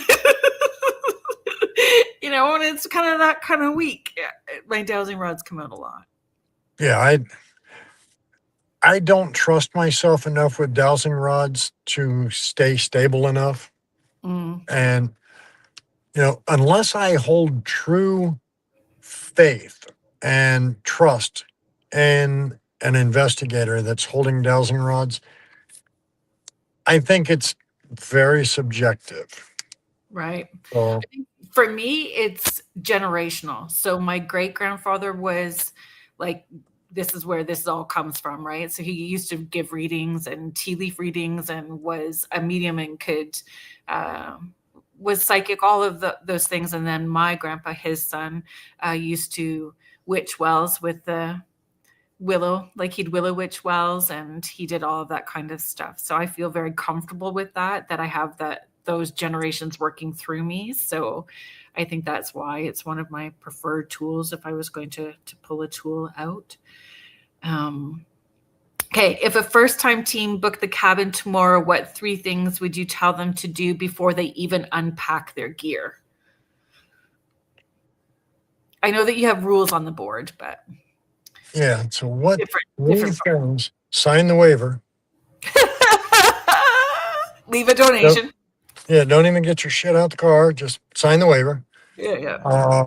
When it's kind of that kind of week, my dowsing rods come out a lot. Yeah, I don't trust myself enough with dowsing rods to stay stable enough. And, unless I hold true faith and trust in an investigator that's holding dowsing rods, I think it's very subjective. Right. So, for me, it's generational. So my great grandfather was like, this is where this all comes from, right? So he used to give readings and tea leaf readings and was a medium and was psychic, all of those things. And then my grandpa, his son, used to witch wells with the willow, like he'd willow witch wells, and he did all of that kind of stuff. So I feel very comfortable with that I have those generations working through me. So I think that's why it's one of my preferred tools if I was going to pull a tool out. Okay, if a first-time team booked the cabin tomorrow, what 3 things would you tell them to do before they even unpack their gear? I know that you have rules on the board, but yeah. So what different things? Sign the waiver. Leave a donation. Yeah, don't even get your shit out the car. Just sign the waiver. Yeah.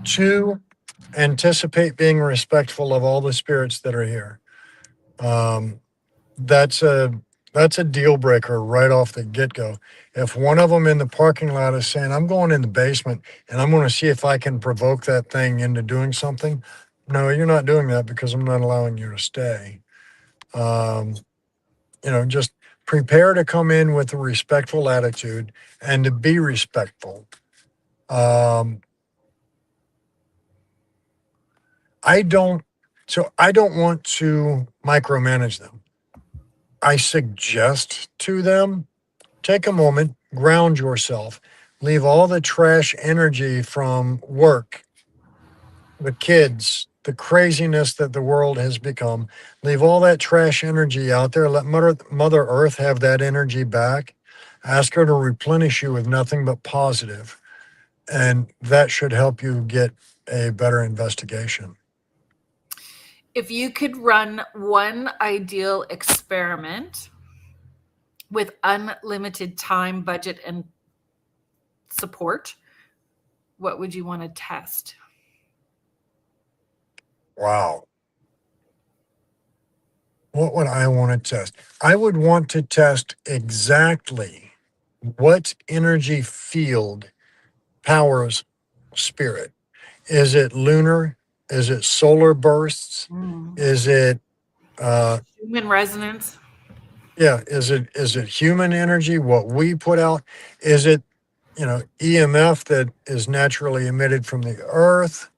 2, anticipate being respectful of all the spirits that are here. That's a deal breaker right off the get-go. If one of them in the parking lot is saying, I'm going in the basement and I'm going to see if I can provoke that thing into doing something, no, you're not doing that because I'm not allowing you to stay. Just prepare to come in with a respectful attitude and to be respectful. I don't want to micromanage them. I suggest to them, take a moment, ground yourself, leave all the trash energy from work, the kids, the craziness that the world has become. Leave all that trash energy out there. Let Mother Earth have that energy back. Ask her to replenish you with nothing but positive, and that should help you get a better investigation. If you could run one ideal experiment with unlimited time, budget, and support, what would you want to test? Wow. What would I want to test? I would want to test exactly what energy field powers spirit. Is it lunar? Is it solar bursts? Is it Human resonance? yeah, is it human energy, what we put out? Is it, EMF that is naturally emitted from the earth?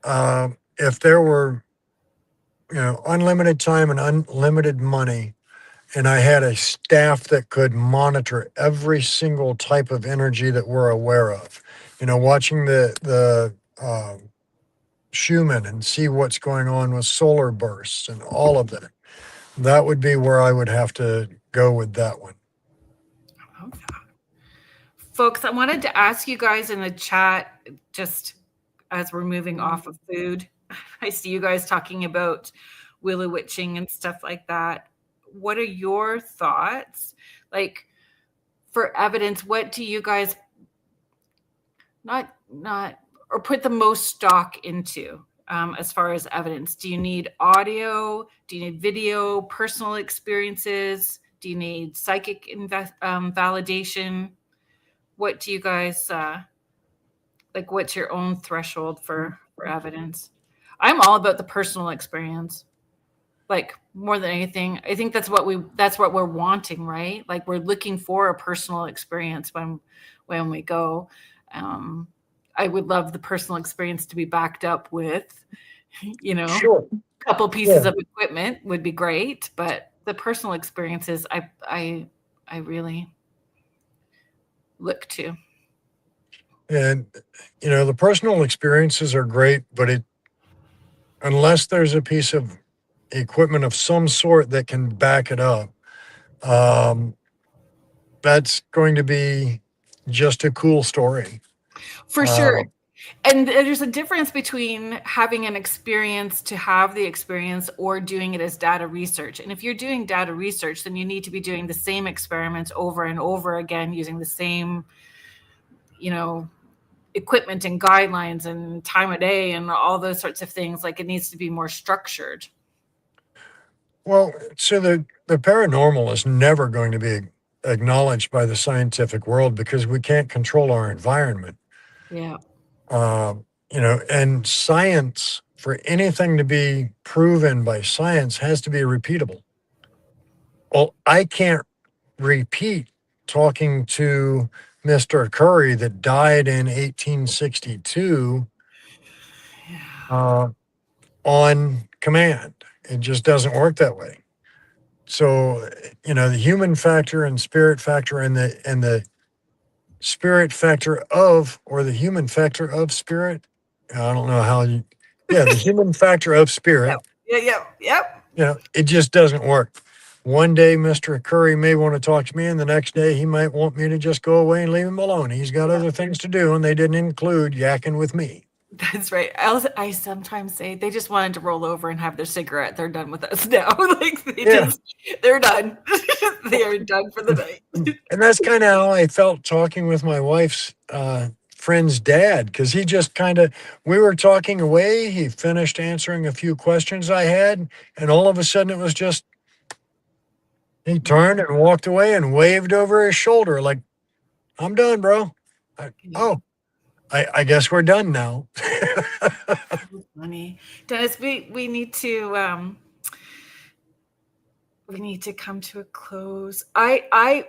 If there were, unlimited time and unlimited money, and I had a staff that could monitor every single type of energy that we're aware of, watching the Schumann and see what's going on with solar bursts and all of that. That would be where I would have to go with that one. I love that. Folks, I wanted to ask you guys in the chat, just as we're moving off of food, I see you guys talking about willow witching and stuff like that. What are your thoughts? Like, for evidence, what do you guys not or put the most stock into as far as evidence? Do you need audio? Do you need video, personal experiences? Do you need psychic validation? What do you guys like? What's your own threshold for evidence? I'm all about the personal experience. Like, more than anything, I think that's what we're wanting, right? Like, we're looking for a personal experience when we go. I would love the personal experience to be backed up with, Sure. a couple pieces of equipment would be great, but the personal experiences, I really look to. And, the personal experiences are great, but unless there's a piece of equipment of some sort that can back it up, that's going to be just a cool story. For sure. And there's a difference between having an experience to have the experience or doing it as data research. And if you're doing data research, then you need to be doing the same experiments over and over again, using the same, equipment and guidelines and time of day and all those sorts of things. Like, it needs to be more structured. Well, so the paranormal is never going to be acknowledged by the scientific world because we can't control our environment. Yeah. And science, for anything to be proven by science, has to be repeatable. Well, I can't repeat talking to Mr. Curry that died in 1862 on command. It just doesn't work that way. So, the human factor and spirit factor and the spirit factor of, or the human factor of spirit. I don't know how the human factor of spirit. Yep. It just doesn't work. One day, Mr. Curry may want to talk to me, and the next day he might want me to just go away and leave him alone. He's got other things to do, and they didn't include yakking with me. That's right. I sometimes say they just wanted to roll over and have their cigarette. They're done with us now. Like, they're done. They are done for the night. And that's kind of how I felt talking with my wife's friend's dad, because he just we were talking away. He finished answering a few questions I had, and all of a sudden it was just, he turned and walked away and waved over his shoulder like, I'm done, bro. I guess we're done now. Funny. Dennis, we need to come to a close.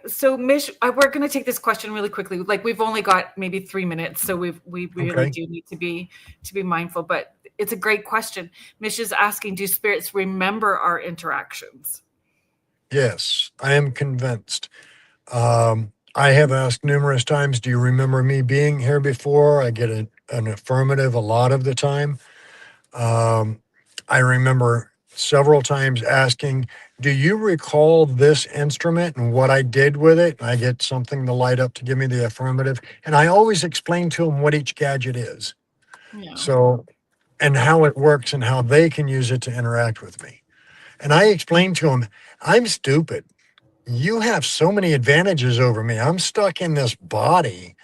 So Mish, we're going to take this question really quickly. Like, we've only got maybe 3 minutes, so we really do need to be mindful, but it's a great question. Mish is asking, do spirits remember our interactions? Yes, I am convinced. I have asked numerous times, do you remember me being here before? I get an affirmative a lot of the time. I remember several times asking, do you recall this instrument and what I did with it? And I get something to light up to give me the affirmative. And I always explain to them what each gadget is. Yeah. So, and how it works and how they can use it to interact with me. And I explain to them, I'm stupid. You have so many advantages over me. I'm stuck in this body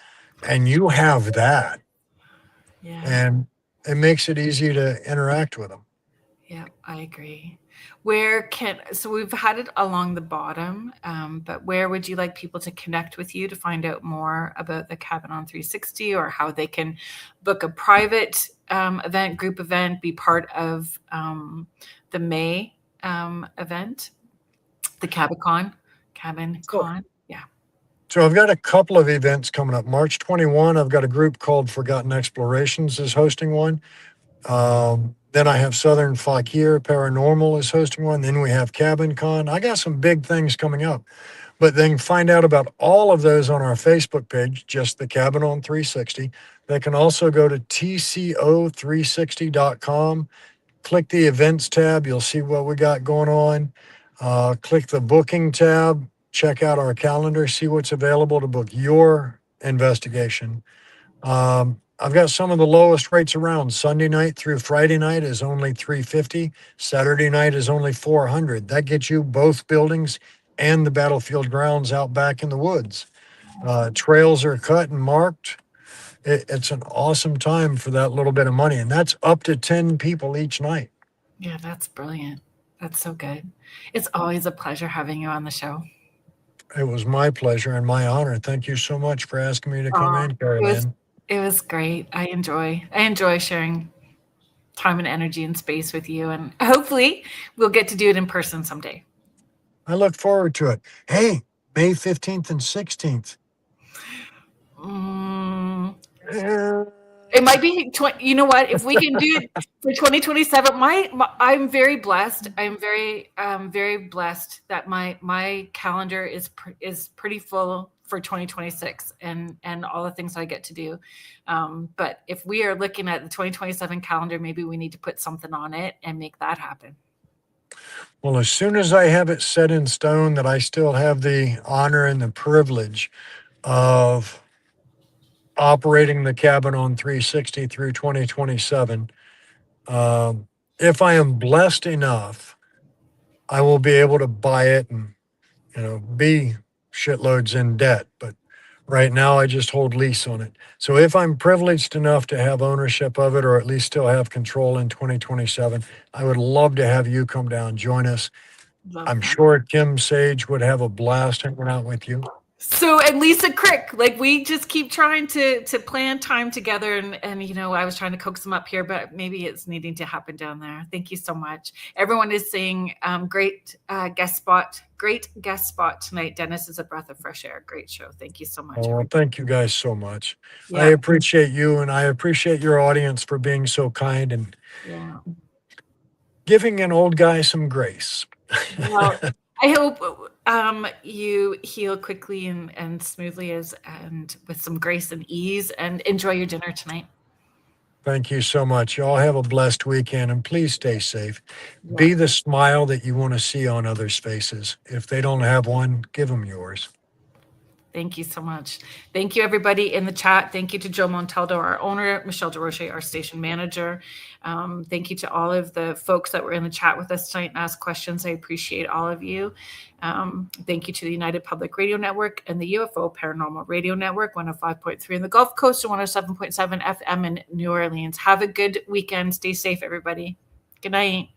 and you have that. Yeah. And it makes it easy to interact with them. Yeah, I agree. So we've had it along the bottom, but where would you like people to connect with you to find out more about the Cabin on 360, or how they can book a private event, group event, be part of the May event, the Cabin Con? Yeah. So I've got a couple of events coming up. March 21, I've got a group called Forgotten Explorations is hosting one. Then I have Southern Fakir Paranormal is hosting one. Then we have Cabin Con. I got some big things coming up. But they can find out about all of those on our Facebook page, just the Cabin on 360. They can also go to tco360.com, click the events tab. You'll see what we got going on. Click the booking tab, check out our calendar, see what's available to book your investigation. I've got some of the lowest rates around. Sunday night through Friday night is only $350. Saturday night is only $400. That gets you both buildings and the battlefield grounds out back in the woods. Trails are cut and marked. It's an awesome time for that little bit of money, and that's up to 10 people each night. Yeah, that's brilliant. That's so good. It's always a pleasure having you on the show. It was my pleasure and my honor. Thank you so much for asking me to come in, Carolyn. It was great. I enjoy sharing time and energy and space with you, and hopefully we'll get to do it in person someday. I look forward to it. Hey, May 15th and 16th. It might be, you know what, if we can do it for 2027, I'm very blessed. I'm very blessed that my calendar is pretty full for 2026 and all the things I get to do. But if we are looking at the 2027 calendar, maybe we need to put something on it and make that happen. Well, as soon as I have it set in stone that I still have the honor and the privilege of operating the Cabin on 360 through 2027, if I am blessed enough, I will be able to buy it and, be shitloads in debt. But right now I just hold lease on it. So if I'm privileged enough to have ownership of it, or at least still have control in 2027, I would love to have you come down, join us. I'm sure Kim Sage would have a blast hanging out with you. So, and Lisa Crick, like, we just keep trying to plan time together, and I was trying to coax them up here, but maybe it's needing to happen down there. Thank you so much. Everyone is saying great guest spot tonight. Dennis is a breath of fresh air. Great show. Thank you so much. Oh, thank you guys so much. Yeah. I appreciate you, and I appreciate your audience for being so kind and giving an old guy some grace. Well, I hope you heal quickly and smoothly and with some grace and ease, and enjoy your dinner tonight. Thank you so much. Y'all have a blessed weekend, and please stay safe. Yeah. Be the smile that you want to see on others' faces. If they don't have one, give them yours. Thank you so much. Thank you, everybody in the chat. Thank you to Joe Montaldo, our owner, Michelle DeRoche, our station manager. Thank you to all of the folks that were in the chat with us tonight and asked questions. I appreciate all of you. Thank you to the United Public Radio Network and the UFO Paranormal Radio Network, 105.3 in the Gulf Coast and 107.7 FM in New Orleans. Have a good weekend. Stay safe, everybody. Good night.